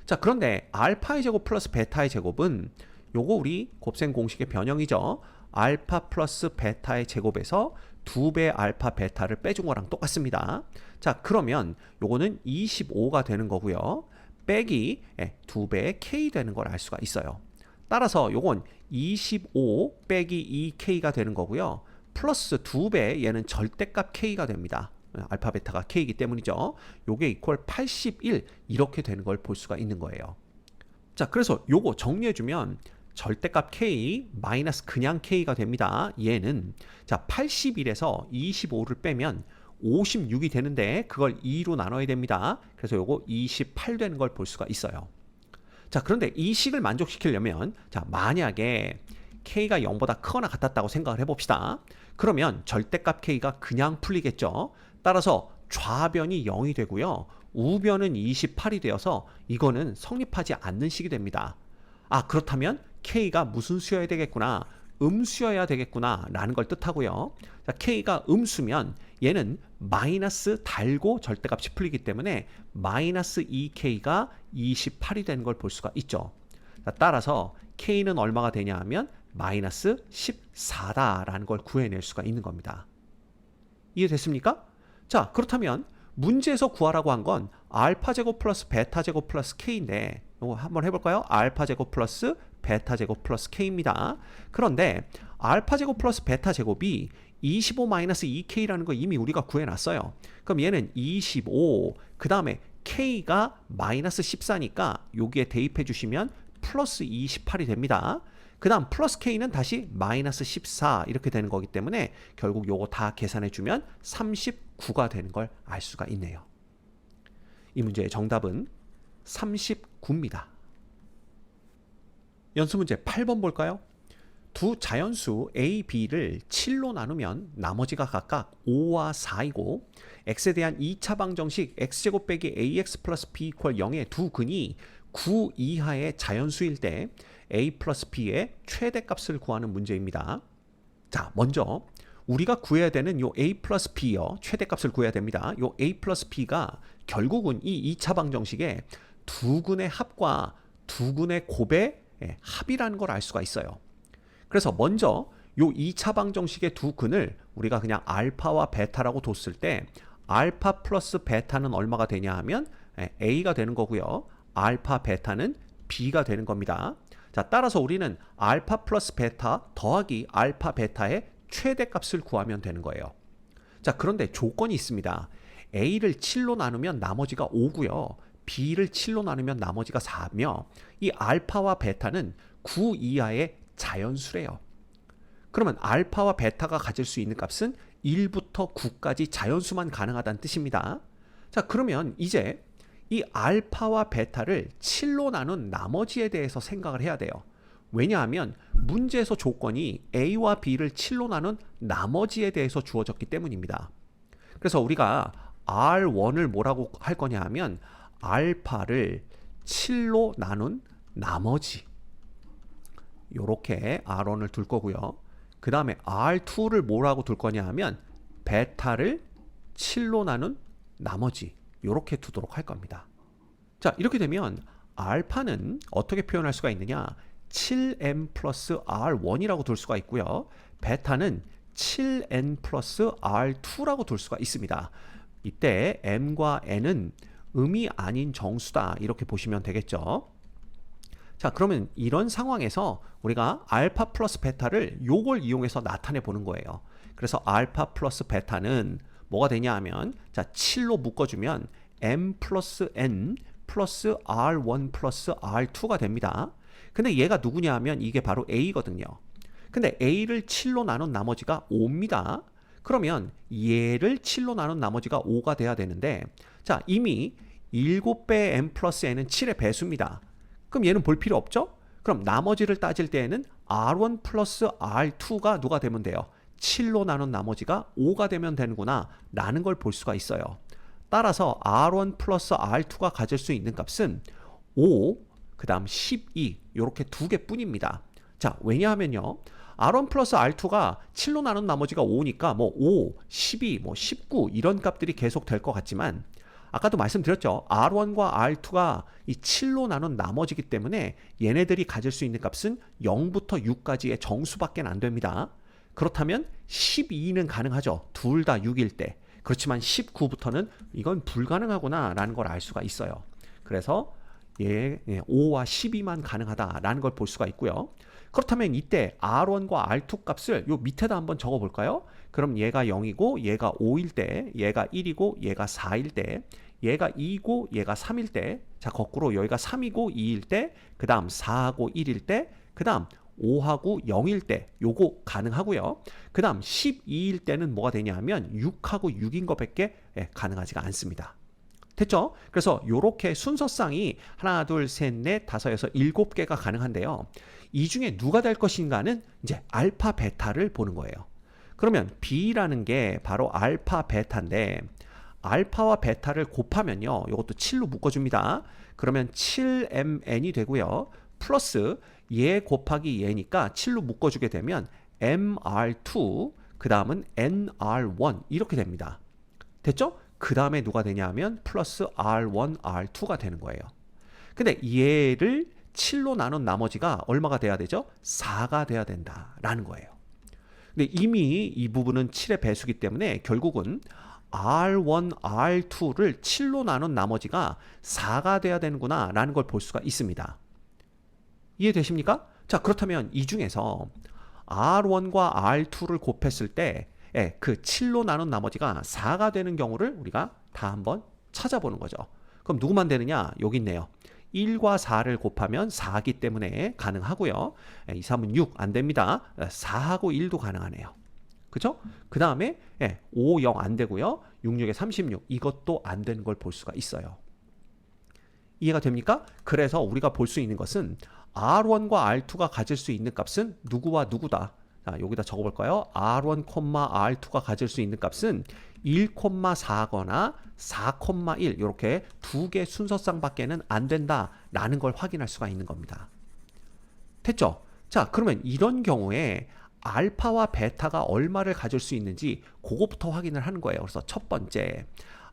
자, 그런데 알파의 제곱 플러스 베타의 제곱은 요거 우리 곱셈 공식의 변형이죠. 알파 플러스 베타의 제곱에서 2배 알파 베타를 빼준 거랑 똑같습니다. 자, 그러면 요거는 25가 되는 거고요. 빼기 2배의 k 되는 걸 알 수가 있어요. 따라서 요건 25 빼기 2k가 되는 거고요. 플러스 2배 얘는 절대값 k가 됩니다. 알파 베타가 k이기 때문이죠. 요게 이퀄 81 이렇게 되는 걸 볼 수가 있는 거예요. 자, 그래서 요거 정리해주면 절대값 k 마이너스 그냥 k가 됩니다. 얘는 자 81에서 25를 빼면 56이 되는데 그걸 2로 나눠야 됩니다. 그래서 요거 28 되는 걸 볼 수가 있어요. 자, 그런데 이 식을 만족시키려면 자 만약에 k가 0보다 크거나 같았다고 생각을 해봅시다. 그러면 절대값 k가 그냥 풀리겠죠. 따라서 좌변이 0이 되고요. 우변은 28이 되어서 이거는 성립하지 않는 식이 됩니다. 그렇다면 k가 무슨 수여야 되겠구나, 음수여야 되겠구나 라는 걸 뜻하고요. 자, k가 음수면 얘는 마이너스 달고 절대값이 풀리기 때문에 마이너스 2k가 28이 되는 걸 볼 수가 있죠. 자, 따라서 k는 얼마가 되냐 하면 마이너스 14다라는 걸 구해낼 수가 있는 겁니다. 이해됐습니까? 자, 그렇다면 문제에서 구하라고 한 건 알파 제곱 플러스 베타 제곱 플러스 k인데 이거 한번 해볼까요? 알파 제곱 플러스 베타 제곱 플러스 k입니다. 그런데 알파 제곱 플러스 베타 제곱이 25 마이너스 2k라는 거 이미 우리가 구해놨어요. 그럼 얘는 25, 그 다음에 k가 마이너스 14니까 여기에 대입해 주시면 플러스 28이 됩니다. 그 다음 플러스 k는 다시 마이너스 14 이렇게 되는 거기 때문에 결국 요거 다 계산해 주면 39가 되는 걸 알 수가 있네요. 이 문제의 정답은 39입니다. 연수문제 8번 볼까요? 두 자연수 a, b를 7로 나누면 나머지가 각각 5와 4이고 x에 대한 2차 방정식 x제곱 빼기 ax 플러스 b 이퀄 0의 두 근이 9 이하의 자연수일 때 a 플러스 b의 최대값을 구하는 문제입니다. 자, 먼저 우리가 구해야 되는 요 a 플러스 b요 최대값을 구해야 됩니다. 요 a 플러스 b가 결국은 이 2차 방정식의 두 근의 합과 두 근의 곱의 합이라는 걸 알 수가 있어요. 그래서 먼저 요 2차 방정식의 두 근을 우리가 그냥 알파와 베타라고 뒀을 때 알파 플러스 베타는 얼마가 되냐 하면 A가 되는 거고요. 알파 베타는 B가 되는 겁니다. 자, 따라서 우리는 알파 플러스 베타 더하기 알파 베타의 최대값을 구하면 되는 거예요. 자, 그런데 조건이 있습니다. A를 7로 나누면 나머지가 5고요. B를 7로 나누면 나머지가 4며 이 알파와 베타는 9 이하의 자연수래요. 그러면 알파와 베타가 가질 수 있는 값은 1부터 9까지 자연수만 가능하다는 뜻입니다. 자, 그러면 이제 이 알파와 베타를 7로 나눈 나머지에 대해서 생각을 해야 돼요. 왜냐하면 문제에서 조건이 A와 B를 7로 나눈 나머지에 대해서 주어졌기 때문입니다. 그래서 우리가 R1을 뭐라고 할 거냐 하면 알파를 7로 나눈 나머지, 요렇게 R1을 둘 거고요. 그 다음에 R2를 뭐라고 둘 거냐 하면 베타를 7로 나눈 나머지, 요렇게 두도록 할 겁니다. 자, 이렇게 되면 알파는 어떻게 표현할 수가 있느냐, 7n 플러스 R1이라고 둘 수가 있고요. 베타는 7n 플러스 R2라고 둘 수가 있습니다. 이때 m과 n은 음이 아닌 정수다, 이렇게 보시면 되겠죠. 자, 그러면 이런 상황에서 우리가 알파 플러스 베타를 요걸 이용해서 나타내 보는 거예요. 그래서 알파 플러스 베타는 뭐가 되냐 하면, 자, 7로 묶어주면 m 플러스 n 플러스 r1 플러스 r2가 됩니다. 근데 얘가 누구냐 하면 이게 바로 a거든요. 근데 a를 7로 나눈 나머지가 5입니다. 그러면 얘를 7로 나눈 나머지가 5가 돼야 되는데, 자, 이미 7배 n 플러스 n은 7의 배수입니다. 그럼 얘는 볼 필요 없죠? 그럼 나머지를 따질 때에는 R1 플러스 R2가 누가 되면 돼요? 7로 나눈 나머지가 5가 되면 되는구나 라는 걸 볼 수가 있어요. 따라서 R1 플러스 R2가 가질 수 있는 값은 5, 그 다음 12 이렇게 두 개뿐입니다. 자, 왜냐하면요, R1 플러스 R2가 7로 나눈 나머지가 5니까 뭐 5, 12, 뭐 19 이런 값들이 계속 될 것 같지만, 아까도 말씀드렸죠. R1과 R2가 이 7로 나눈 나머지기 때문에 얘네들이 가질 수 있는 값은 0부터 6까지의 정수밖에 안 됩니다. 그렇다면 12는 가능하죠. 둘 다 6일 때. 그렇지만 19부터는 이건 불가능하구나 라는 걸 알 수가 있어요. 그래서 5와 12만 가능하다라는 걸 볼 수가 있고요. 그렇다면 이때 R1과 R2 값을 요 밑에다 한번 적어 볼까요? 그럼 얘가 0이고 얘가 5일 때, 얘가 1이고 얘가 4일 때, 얘가 2고 얘가 3일 때, 자, 거꾸로 여기가 3이고 2일 때, 그 다음 4하고 1일 때, 그 다음 5하고 0일 때, 요거 가능하고요. 그 다음 12일 때는 뭐가 되냐 하면 6하고 6인 것밖에 가능하지가 않습니다. 됐죠? 그래서 요렇게 순서상이 하나, 둘, 셋, 넷, 다섯, 여섯, 7개가 가능한데요. 이 중에 누가 될 것인가는 이제 알파, 베타를 보는 거예요. 그러면 B라는 게 바로 알파, 베타인데 알파와 베타를 곱하면요, 이것도 7로 묶어줍니다. 그러면 7mn이 되고요. 플러스 얘 곱하기 얘니까 7로 묶어주게 되면 mr2, 그 다음은 nr1 이렇게 됩니다. 됐죠? 그 다음에 누가 되냐 하면 플러스 R1, R2가 되는 거예요. 근데 얘를 7로 나눈 나머지가 얼마가 돼야 되죠? 4가 돼야 된다라는 거예요. 근데 이미 이 부분은 7의 배수기 때문에 결국은 R1, R2를 7로 나눈 나머지가 4가 돼야 되는구나 라는 걸 볼 수가 있습니다. 이해되십니까? 자, 그렇다면 이 중에서 R1과 R2를 곱했을 때 그 7로 나눈 나머지가 4가 되는 경우를 우리가 다 한번 찾아보는 거죠. 그럼 누구만 되느냐? 여기 있네요. 1과 4를 곱하면 4기 때문에 가능하고요. 2, 3은 6 안 됩니다. 4하고 1도 가능하네요. 그죠? 그 다음에 5, 0 안 되고요. 6, 6에 36 이것도 안 되는 걸 볼 수가 있어요. 이해가 됩니까? 그래서 우리가 볼 수 있는 것은 R1과 R2가 가질 수 있는 값은 누구와 누구다. 자, 여기다 적어볼까요? R1, R2가 가질 수 있는 값은 1,4거나 4,1 이렇게 두 개 순서상밖에는 안 된다라는 걸 확인할 수가 있는 겁니다. 됐죠? 자, 그러면 이런 경우에 알파와 베타가 얼마를 가질 수 있는지 그거부터 확인을 하는 거예요. 그래서 첫 번째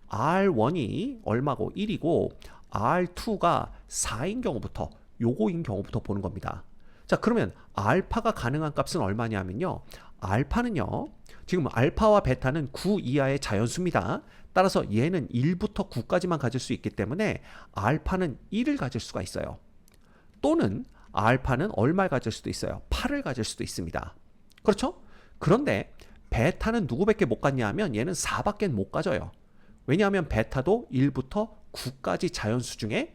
R1이 얼마고 1이고 R2가 4인 경우부터 요거인 경우부터 보는 겁니다. 자, 그러면 알파가 가능한 값은 얼마냐면요. 알파는요. 지금 알파와 베타는 9 이하의 자연수입니다. 따라서 얘는 1부터 9까지만 가질 수 있기 때문에 알파는 1을 가질 수가 있어요. 또는 알파는 얼마를 가질 수도 있어요. 8을 가질 수도 있습니다. 그렇죠? 그런데 베타는 누구밖에 못 갖냐 하면 얘는 4밖에 못 가져요. 왜냐하면 베타도 1부터 9까지 자연수 중에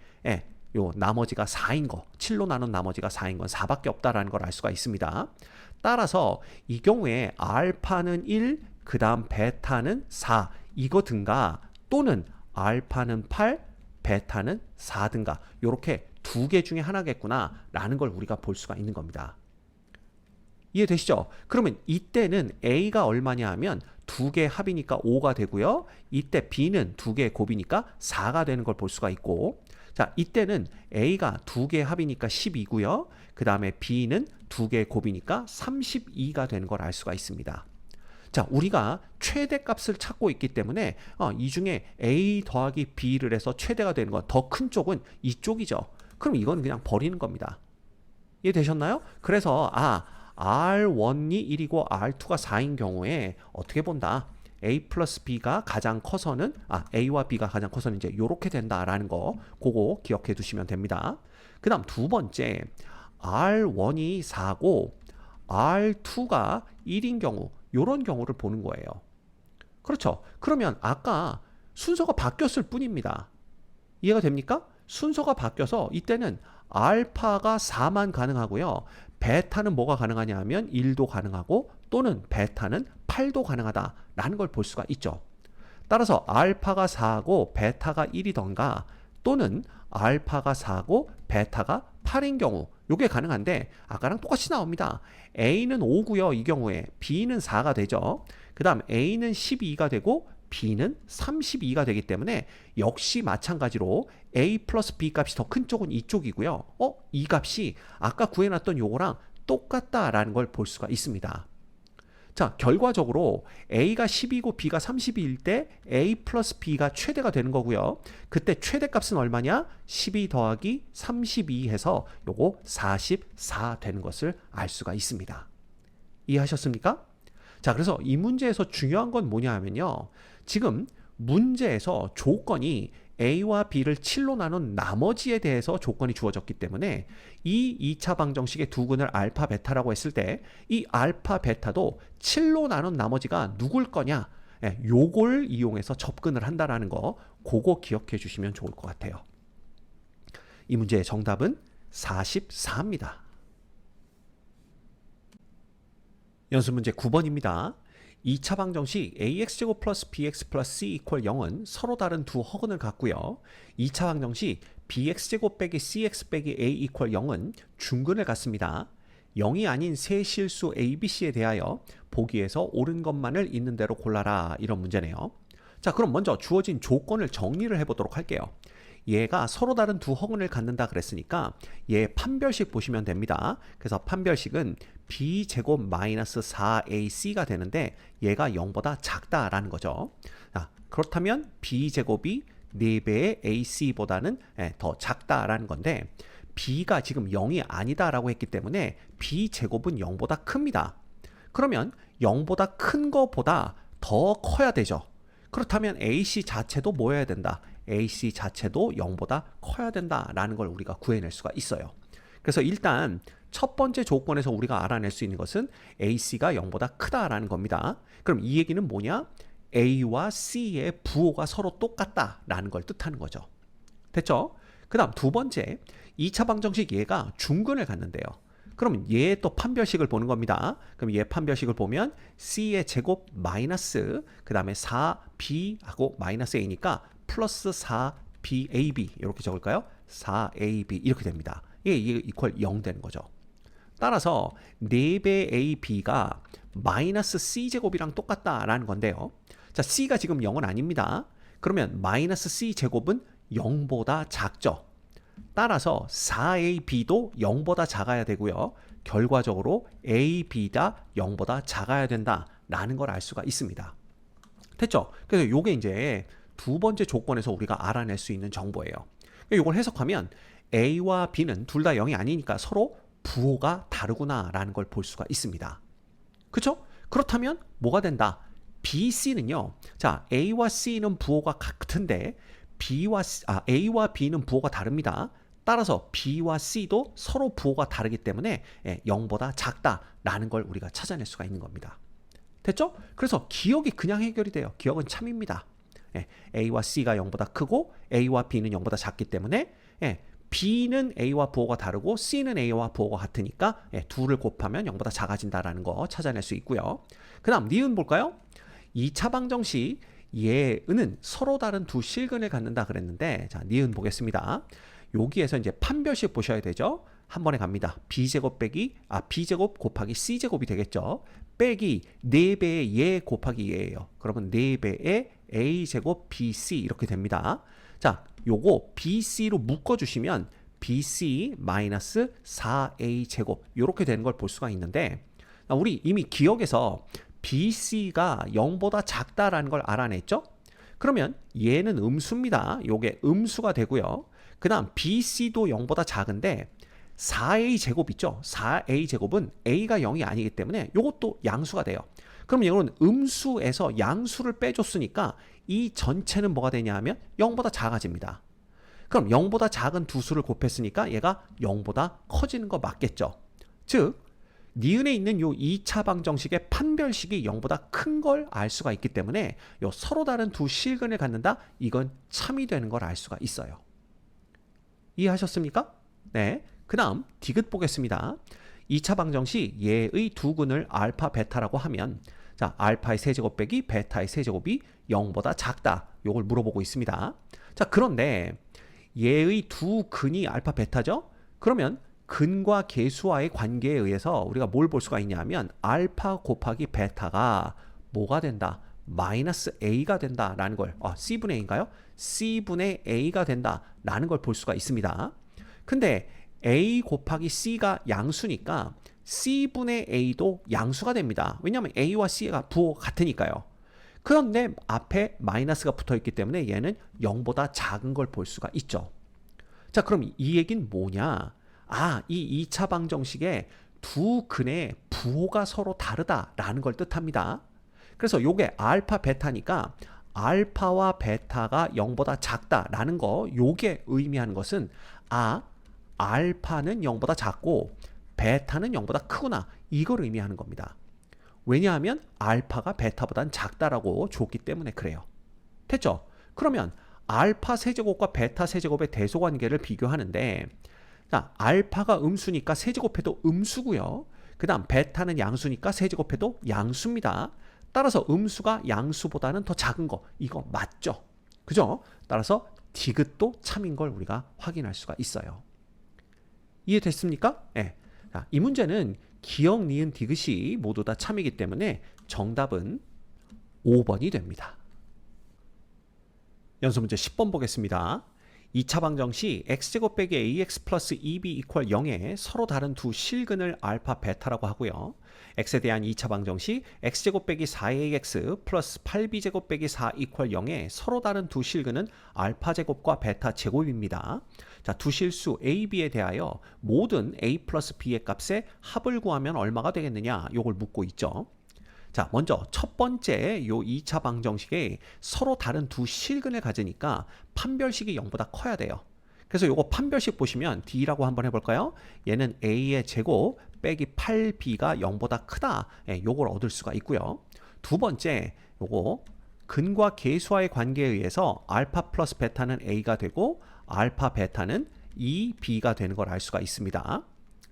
요 나머지가 4인 거, 7로 나눈 나머지가 4인 건 4밖에 없다라는 걸 알 수가 있습니다. 따라서 이 경우에 알파는 1, 그 다음 베타는 4 이거 등가, 또는 알파는 8, 베타는 4 등가, 이렇게 두 개 중에 하나겠구나 라는 걸 우리가 볼 수가 있는 겁니다. 이해되시죠? 그러면 이때는 A가 얼마냐 하면 두 개 합이니까 5가 되고요. 이때 B는 두 개 곱이니까 4가 되는 걸 볼 수가 있고, 자, 이때는 A가 두 개 합이니까 12고요. 그 다음에 B는 두 개 곱이니까 32가 되는 걸 알 수가 있습니다. 자, 우리가 최대값을 찾고 있기 때문에 이 중에 A 더하기 B를 해서 최대가 되는 건 더 큰 쪽은 이쪽이죠. 그럼 이건 그냥 버리는 겁니다. 이해되셨나요? 그래서 R1이 1이고 R2가 4인 경우에 어떻게 본다? A 플러스 B가 가장 커서는 A와 B가 가장 커서는 이제 이렇게 된다라는 거 그거 기억해 두시면 됩니다. 그 다음 두 번째 R1이 4고 R2가 1인 경우 이런 경우를 보는 거예요. 그렇죠? 그러면 아까 순서가 바뀌었을 뿐입니다. 이해가 됩니까? 순서가 바뀌어서 이때는 알파가 4만 가능하고요. 베타는 뭐가 가능하냐 하면 1도 가능하고, 또는 베타는 8도 가능하다라는 걸 볼 수가 있죠. 따라서 알파가 4고 베타가 1이던가, 또는 알파가 4고 베타가 8인 경우 이게 가능한데 아까랑 똑같이 나옵니다. A는 5고요. 이 경우에 B는 4가 되죠. 그 다음 A는 12가 되고 B는 32가 되기 때문에 역시 마찬가지로 A 플러스 B 값이 더 큰 쪽은 이쪽이고요. 이 값이 아까 구해놨던 요거랑 똑같다라는 걸 볼 수가 있습니다. 자, 결과적으로 A가 10이고 B가 32일 때 A 플러스 B가 최대가 되는 거고요. 그때 최대값은 얼마냐? 12 더하기 32 해서 요거 44 되는 것을 알 수가 있습니다. 이해하셨습니까? 자, 그래서 이 문제에서 중요한 건 뭐냐 하면요. 지금 문제에서 조건이 A와 B를 7로 나눈 나머지에 대해서 조건이 주어졌기 때문에 이 2차 방정식의 두 근을 알파 베타라고 했을 때 이 알파 베타도 7로 나눈 나머지가 누굴 거냐, 요걸 이용해서 접근을 한다라는 거 그거 기억해 주시면 좋을 것 같아요. 이 문제의 정답은 44입니다. 연습 문제 9번입니다. 2차 방정식 ax제곱 플러스 bx 플러스 c 이퀄 0은 서로 다른 두 허근을 갖고요. 2차 방정식 bx제곱 빼기 cx 빼기 a 이퀄 0은 중근을 갖습니다. 0이 아닌 세 실수 a, b, c에 대하여 보기에서 옳은 것만을 있는 대로 골라라, 이런 문제네요. 자, 그럼 먼저 주어진 조건을 정리를 해보도록 할게요. 얘가 서로 다른 두 허근을 갖는다 그랬으니까 얘 판별식 보시면 됩니다. 그래서 판별식은 b제곱 마이너스 4ac가 되는데 얘가 0보다 작다라는 거죠. 자, 그렇다면 b제곱이 4배의 ac보다는 더 작다라는 건데 b가 지금 0이 아니다라고 했기 때문에 b제곱은 0보다 큽니다. 그러면 0보다 큰 거보다 더 커야 되죠. 그렇다면 AC 자체도 뭐여야 된다? AC 자체도 0보다 커야 된다라는 걸 우리가 구해낼 수가 있어요. 그래서 일단 첫 번째 조건에서 우리가 알아낼 수 있는 것은 AC가 0보다 크다라는 겁니다. 그럼 이 얘기는 뭐냐? A와 C의 부호가 서로 똑같다라는 걸 뜻하는 거죠. 됐죠? 그 다음 두 번째, 2차 방정식 얘가 중근을 갖는데요. 그럼 얘 또 판별식을 보는 겁니다. 그럼 얘 판별식을 보면 C의 제곱 마이너스 그 다음에 4B하고 마이너스 A니까 플러스 4BAB 이렇게 적을까요? 4AB 이렇게 됩니다. 이게 이퀄 0 되는 거죠. 따라서 4배 AB가 마이너스 C제곱이랑 똑같다라는 건데요. 자, C가 지금 0은 아닙니다. 그러면 마이너스 C제곱은 0보다 작죠. 따라서 4AB도 0보다 작아야 되고요. 결과적으로 AB가 0보다 작아야 된다라는 걸 알 수가 있습니다. 됐죠? 그래서 이게 이제 두 번째 조건에서 우리가 알아낼 수 있는 정보예요. 이걸 해석하면 A와 B는 둘 다 0이 아니니까 서로 부호가 다르구나라는 걸 볼 수가 있습니다. 그렇죠? 그렇다면 뭐가 된다? B, C는요. 자, A와 C는 부호가 같은데 A와 B는 부호가 다릅니다. 따라서 B와 C도 서로 부호가 다르기 때문에 0보다 작다라는 걸 우리가 찾아낼 수가 있는 겁니다. 됐죠? 그래서 기억이 그냥 해결이 돼요. 기억은 참입니다. A와 C가 0보다 크고 A와 B는 0보다 작기 때문에 B는 A와 부호가 다르고 C는 A와 부호가 같으니까 둘을 곱하면 0보다 작아진다라는 거 찾아낼 수 있고요. 그 다음 니은 볼까요? 2차 방정식 얘는 서로 다른 두 실근을 갖는다 그랬는데 자 니은 보겠습니다. 여기에서 이제 판별식 보셔야 되죠. 한 번에 갑니다. B제곱 곱하기 C제곱이 되겠죠. 빼기 4배의 얘 곱하기 얘예요. 그러면 4배의 A제곱 BC 이렇게 됩니다. 자, 요거 BC로 묶어주시면 BC 마이너스 4A제곱 이렇게 되는 걸 볼 수가 있는데 우리 이미 기억에서 BC가 0보다 작다라는 걸 알아냈죠? 그러면 얘는 음수입니다. 요게 음수가 되고요. 그 다음 BC도 0보다 작은데 4A제곱 있죠? 4A제곱은 A가 0이 아니기 때문에 요것도 양수가 돼요. 그럼 이거는 음수에서 양수를 빼줬으니까 이 전체는 뭐가 되냐 하면 0보다 작아집니다. 그럼 0보다 작은 두 수를 곱했으니까 얘가 0보다 커지는 거 맞겠죠? 즉 니은에 있는 요 2차 방정식의 판별식이 0보다 큰 걸 알 수가 있기 때문에 요 서로 다른 두 실근을 갖는다? 이건 참이 되는 걸 알 수가 있어요. 이해하셨습니까? 네. 그 다음 디귿 보겠습니다. 2차 방정식 얘의 두 근을 알파 베타라고 하면 자 알파의 세제곱 빼기 베타의 세제곱이 0보다 작다. 요걸 물어보고 있습니다. 자 그런데 얘의 두 근이 알파 베타죠? 그러면 근과 계수와의 관계에 의해서 우리가 뭘 볼 수가 있냐 하면 알파 곱하기 베타가 뭐가 된다? 마이너스 A가 된다라는 걸 C분의 A인가요? C분의 A가 된다라는 걸 볼 수가 있습니다. 근데 A 곱하기 C가 양수니까 C분의 A도 양수가 됩니다. 왜냐하면 A와 C가 부호가 같으니까요. 그런데 앞에 마이너스가 붙어있기 때문에 얘는 0보다 작은 걸 볼 수가 있죠. 자 그럼 이 얘기는 뭐냐? 이 2차 방정식의 두 근의 부호가 서로 다르다라는 걸 뜻합니다. 그래서 요게 알파 베타니까 알파와 베타가 0보다 작다라는 거 요게 의미하는 것은 알파는 0보다 작고 베타는 0보다 크구나 이걸 의미하는 겁니다. 왜냐하면 알파가 베타보단 작다라고 줬기 때문에 그래요. 됐죠? 그러면 알파 세제곱과 베타 세제곱의 대소관계를 비교하는데 자, 알파가 음수니까 세제곱해도 음수고요. 그 다음 베타는 양수니까 세제곱해도 양수입니다. 따라서 음수가 양수보다는 더 작은 거 이거 맞죠? 그죠? 따라서 디귿도 참인 걸 우리가 확인할 수가 있어요. 이해됐습니까? 네. 자, 이 문제는 기억, 니은, 디귿이 모두 다 참이기 때문에 정답은 5번이 됩니다. 연습문제 10번 보겠습니다. 2차 방정식 x제곱 빼기 ax 플러스 2b 이퀄 0에 서로 다른 두 실근을 알파 베타라고 하고요. x에 대한 2차 방정식 x제곱 빼기 4ax 플러스 8b제곱 빼기 4 이퀄 0에 서로 다른 두 실근은 알파 제곱과 베타 제곱입니다. 자, 두 실수 a, b에 대하여 모든 a 플러스 b의 값의 합을 구하면 얼마가 되겠느냐 요걸 묻고 있죠. 자, 먼저 첫 번째 요 2차 방정식에 서로 다른 두 실근을 가지니까 판별식이 0보다 커야 돼요. 그래서 요거 판별식 보시면 D라고 한번 해볼까요? 얘는 A의 제곱 빼기 8B가 0보다 크다. 요걸 얻을 수가 있고요. 두 번째 요거 근과 계수와의 관계에 의해서 알파 플러스 베타는 A가 되고 알파 베타는 2B가 되는 걸 알 수가 있습니다.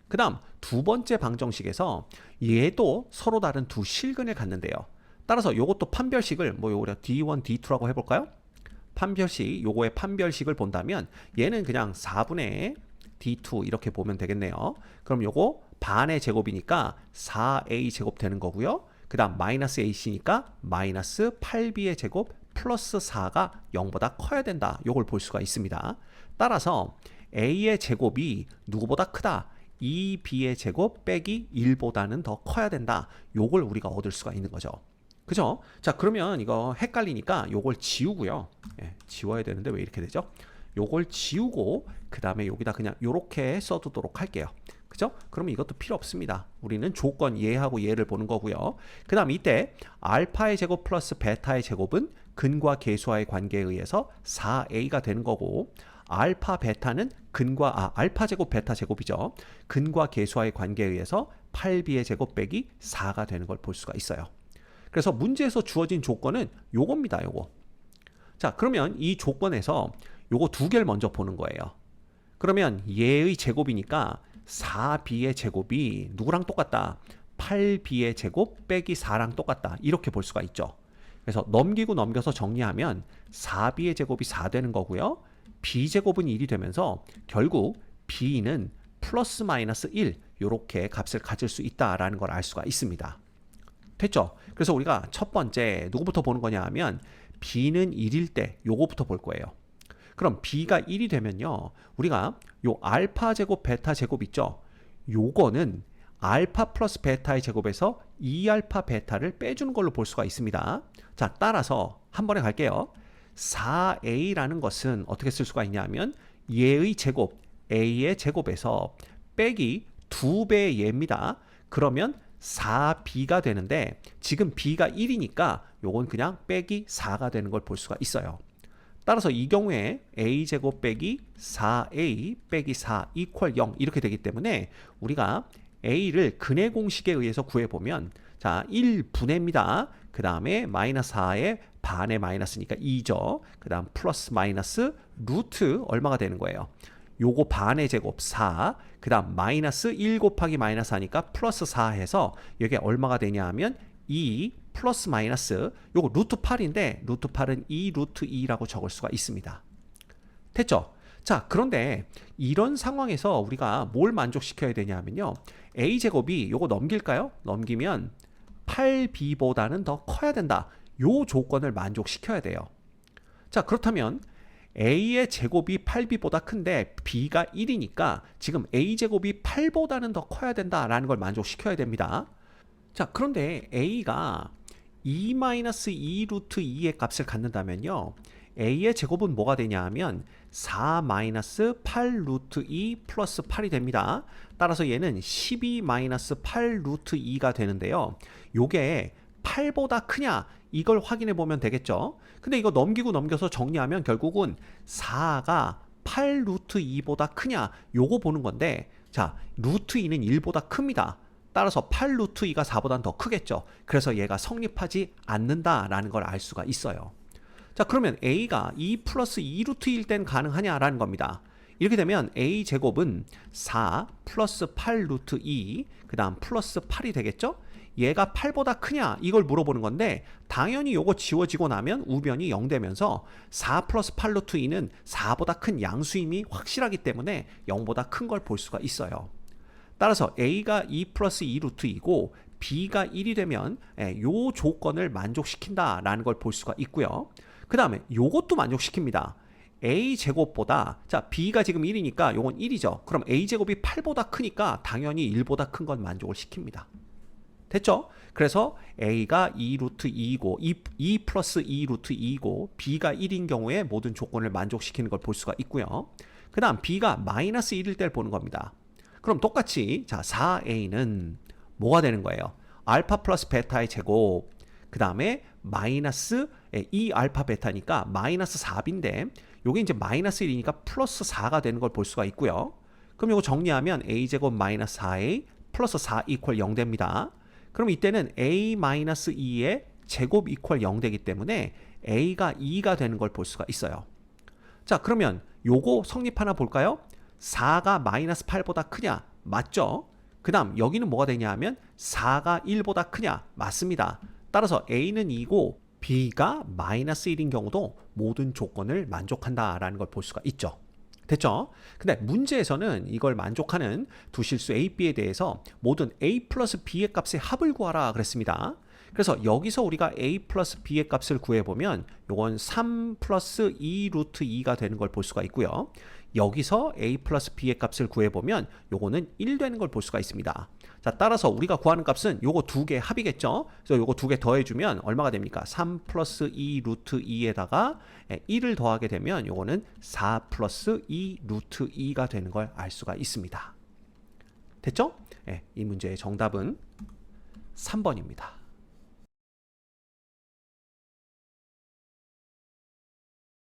그 다음 두 번째 방정식에서 얘도 서로 다른 두 실근을 갖는데요. 따라서 요것도 판별식을 요거 D1, D2라고 해볼까요? 판별식, 요거의 판별식을 본다면 얘는 그냥 4분의 D2 이렇게 보면 되겠네요. 그럼 요거 반의 제곱이니까 4A 제곱 되는 거고요. 그 다음 마이너스 AC니까 마이너스 8B의 제곱 플러스 4가 0보다 커야 된다. 요걸 볼 수가 있습니다. 따라서 A의 제곱이 누구보다 크다. 2b의 제곱 빼기 1보다는 더 커야 된다. 요걸 우리가 얻을 수가 있는 거죠. 그죠? 자, 그러면 이거 헷갈리니까 요걸 지우고요. 지워야 되는데 왜 이렇게 되죠? 요걸 지우고 그 다음에 여기다 그냥 요렇게 써두도록 할게요. 그죠? 그러면 이것도 필요 없습니다. 우리는 조건 얘하고 얘를 보는 거고요. 그 다음 이때 알파의 제곱 플러스 베타의 제곱은 근과 계수와의 관계에 의해서 4a가 되는 거고, 알파 베타는 알파 제곱 베타 제곱이죠. 근과 계수와의 관계에 의해서 8b의 제곱 빼기 4가 되는 걸 볼 수가 있어요. 그래서 문제에서 주어진 조건은 요겁니다. 요거. 자, 그러면 이 조건에서 요거 두 개를 먼저 보는 거예요. 그러면 얘의 제곱이니까 4b의 제곱이 누구랑 똑같다? 8b의 제곱 빼기 4랑 똑같다. 이렇게 볼 수가 있죠. 그래서 넘기고 넘겨서 정리하면 4b의 제곱이 4 되는 거고요. b제곱은 1이 되면서 결국 b는 플러스 마이너스 1 이렇게 값을 가질 수 있다라는 걸 알 수가 있습니다. 됐죠? 그래서 우리가 첫 번째 누구부터 보는 거냐 하면 b는 1일 때 요거부터 볼 거예요. 그럼 b가 1이 되면요, 우리가 요 알파 제곱 베타 제곱 있죠? 요거는 알파 플러스 베타의 제곱에서 2알파 베타를 빼주는 걸로 볼 수가 있습니다. 자, 따라서 한 번에 갈게요. 4a라는 것은 어떻게 쓸 수가 있냐면 얘의 제곱 a의 제곱에서 빼기 2배의 얘입니다. 그러면 4b가 되는데 지금 b가 1이니까 요건 그냥 빼기 4가 되는 걸 볼 수가 있어요. 따라서 이 경우에 a제곱 빼기 4a 빼기 4 이퀄 0 이렇게 되기 때문에 우리가 a를 근의 공식에 의해서 구해보면, 자, 1분의입니다. 그 다음에 마이너스 4의 반의 마이너스니까 2죠. 그 다음 플러스 마이너스 루트 얼마가 되는 거예요? 요거 반의 제곱 4, 그 다음 마이너스 1 곱하기 마이너스 하니까 플러스 4 해서 이게 얼마가 되냐 하면 2 플러스 마이너스 요거 루트 8인데 루트 8은 2 루트 2라고 적을 수가 있습니다. 됐죠? 자, 그런데 이런 상황에서 우리가 뭘 만족시켜야 되냐면요, a제곱이 요거 넘길까요? 넘기면 8b보다는 더 커야 된다. 요 조건을 만족시켜야 돼요. 자, 그렇다면 a의 제곱이 8b보다 큰데 b가 1이니까 지금 a제곱이 8보다는 더 커야 된다라는 걸 만족시켜야 됩니다. 자, 그런데 a가 2-2 루트 2의 값을 갖는다면요, a의 제곱은 뭐가 되냐 하면 4-8 루트 2 플러스 8이 됩니다. 따라서 얘는 12-8 루트 2가 되는데요, 요게 8보다 크냐 이걸 확인해 보면 되겠죠. 근데 이거 넘기고 넘겨서 정리하면 결국은 4가 8 루트 2보다 크냐 요거 보는 건데, 자, 루트 2는 1보다 큽니다. 따라서 8 루트 2가 4보다는 더 크겠죠. 그래서 얘가 성립하지 않는다라는 걸 알 수가 있어요. 자, 그러면 a가 2 플러스 2 루트 1 땐 가능하냐라는 겁니다. 이렇게 되면 a 제곱은 4 플러스 8 루트 2, 그 다음 플러스 8이 되겠죠. 얘가 8보다 크냐 이걸 물어보는 건데, 당연히 요거 지워지고 나면 우변이 0 되면서 4 플러스 8 루트 2는 4보다 큰 양수임이 확실하기 때문에 0보다 큰 걸 볼 수가 있어요. 따라서 a가 2 플러스 2 루트 2고 b가 1이 되면 요 조건을 만족시킨다라는 걸 볼 수가 있고요. 그 다음에 요것도 만족시킵니다. a 제곱보다, 자, b가 지금 1이니까 요건 1이죠. 그럼 a 제곱이 8보다 크니까 당연히 1보다 큰 건 만족을 시킵니다. 됐죠? 그래서 a가 2 루트 2이고 2 플러스 2 루트 2이고 b가 1인 경우에 모든 조건을 만족시키는 걸 볼 수가 있고요. 그 다음 b가 마이너스 1일 때를 보는 겁니다. 그럼 똑같이, 자, 4a는 뭐가 되는 거예요? 알파 플러스 베타의 제곱, 그 다음에 마이너스 2 알파 베타니까 마이너스 4b인데 요게 이제 마이너스 1이니까 플러스 4가 되는 걸 볼 수가 있고요. 그럼 요거 정리하면 a제곱 마이너스 4a 플러스 4 이퀄 0 됩니다. 그럼 이때는 a-2의 제곱 이퀄 0 되기 때문에 a가 2가 되는 걸 볼 수가 있어요. 자, 그러면 요거 성립하나 볼까요? 4가 마이너스 8보다 크냐? 맞죠? 그 다음 여기는 뭐가 되냐 하면 4가 1보다 크냐? 맞습니다. 따라서 a는 2고 b가 마이너스 1인 경우도 모든 조건을 만족한다라는 걸 볼 수가 있죠. 됐죠? 근데 문제에서는 이걸 만족하는 두 실수 a, b에 대해서 모든 a 플러스 b의 값의 합을 구하라 그랬습니다. 그래서 여기서 우리가 a 플러스 b의 값을 구해보면 요건 3 플러스 2 루트 2가 되는 걸 볼 수가 있고요. 여기서 a 플러스 b의 값을 구해보면 요거는 1 되는 걸 볼 수가 있습니다. 자, 따라서 우리가 구하는 값은 요거 두 개 합이겠죠. 그래서 요거 두 개 더해주면 얼마가 됩니까? 3 플러스 2 루트 2에다가 1을 더하게 되면 요거는 4 플러스 2 루트 2가 되는 걸 알 수가 있습니다. 됐죠? 이 문제의 정답은 3번입니다.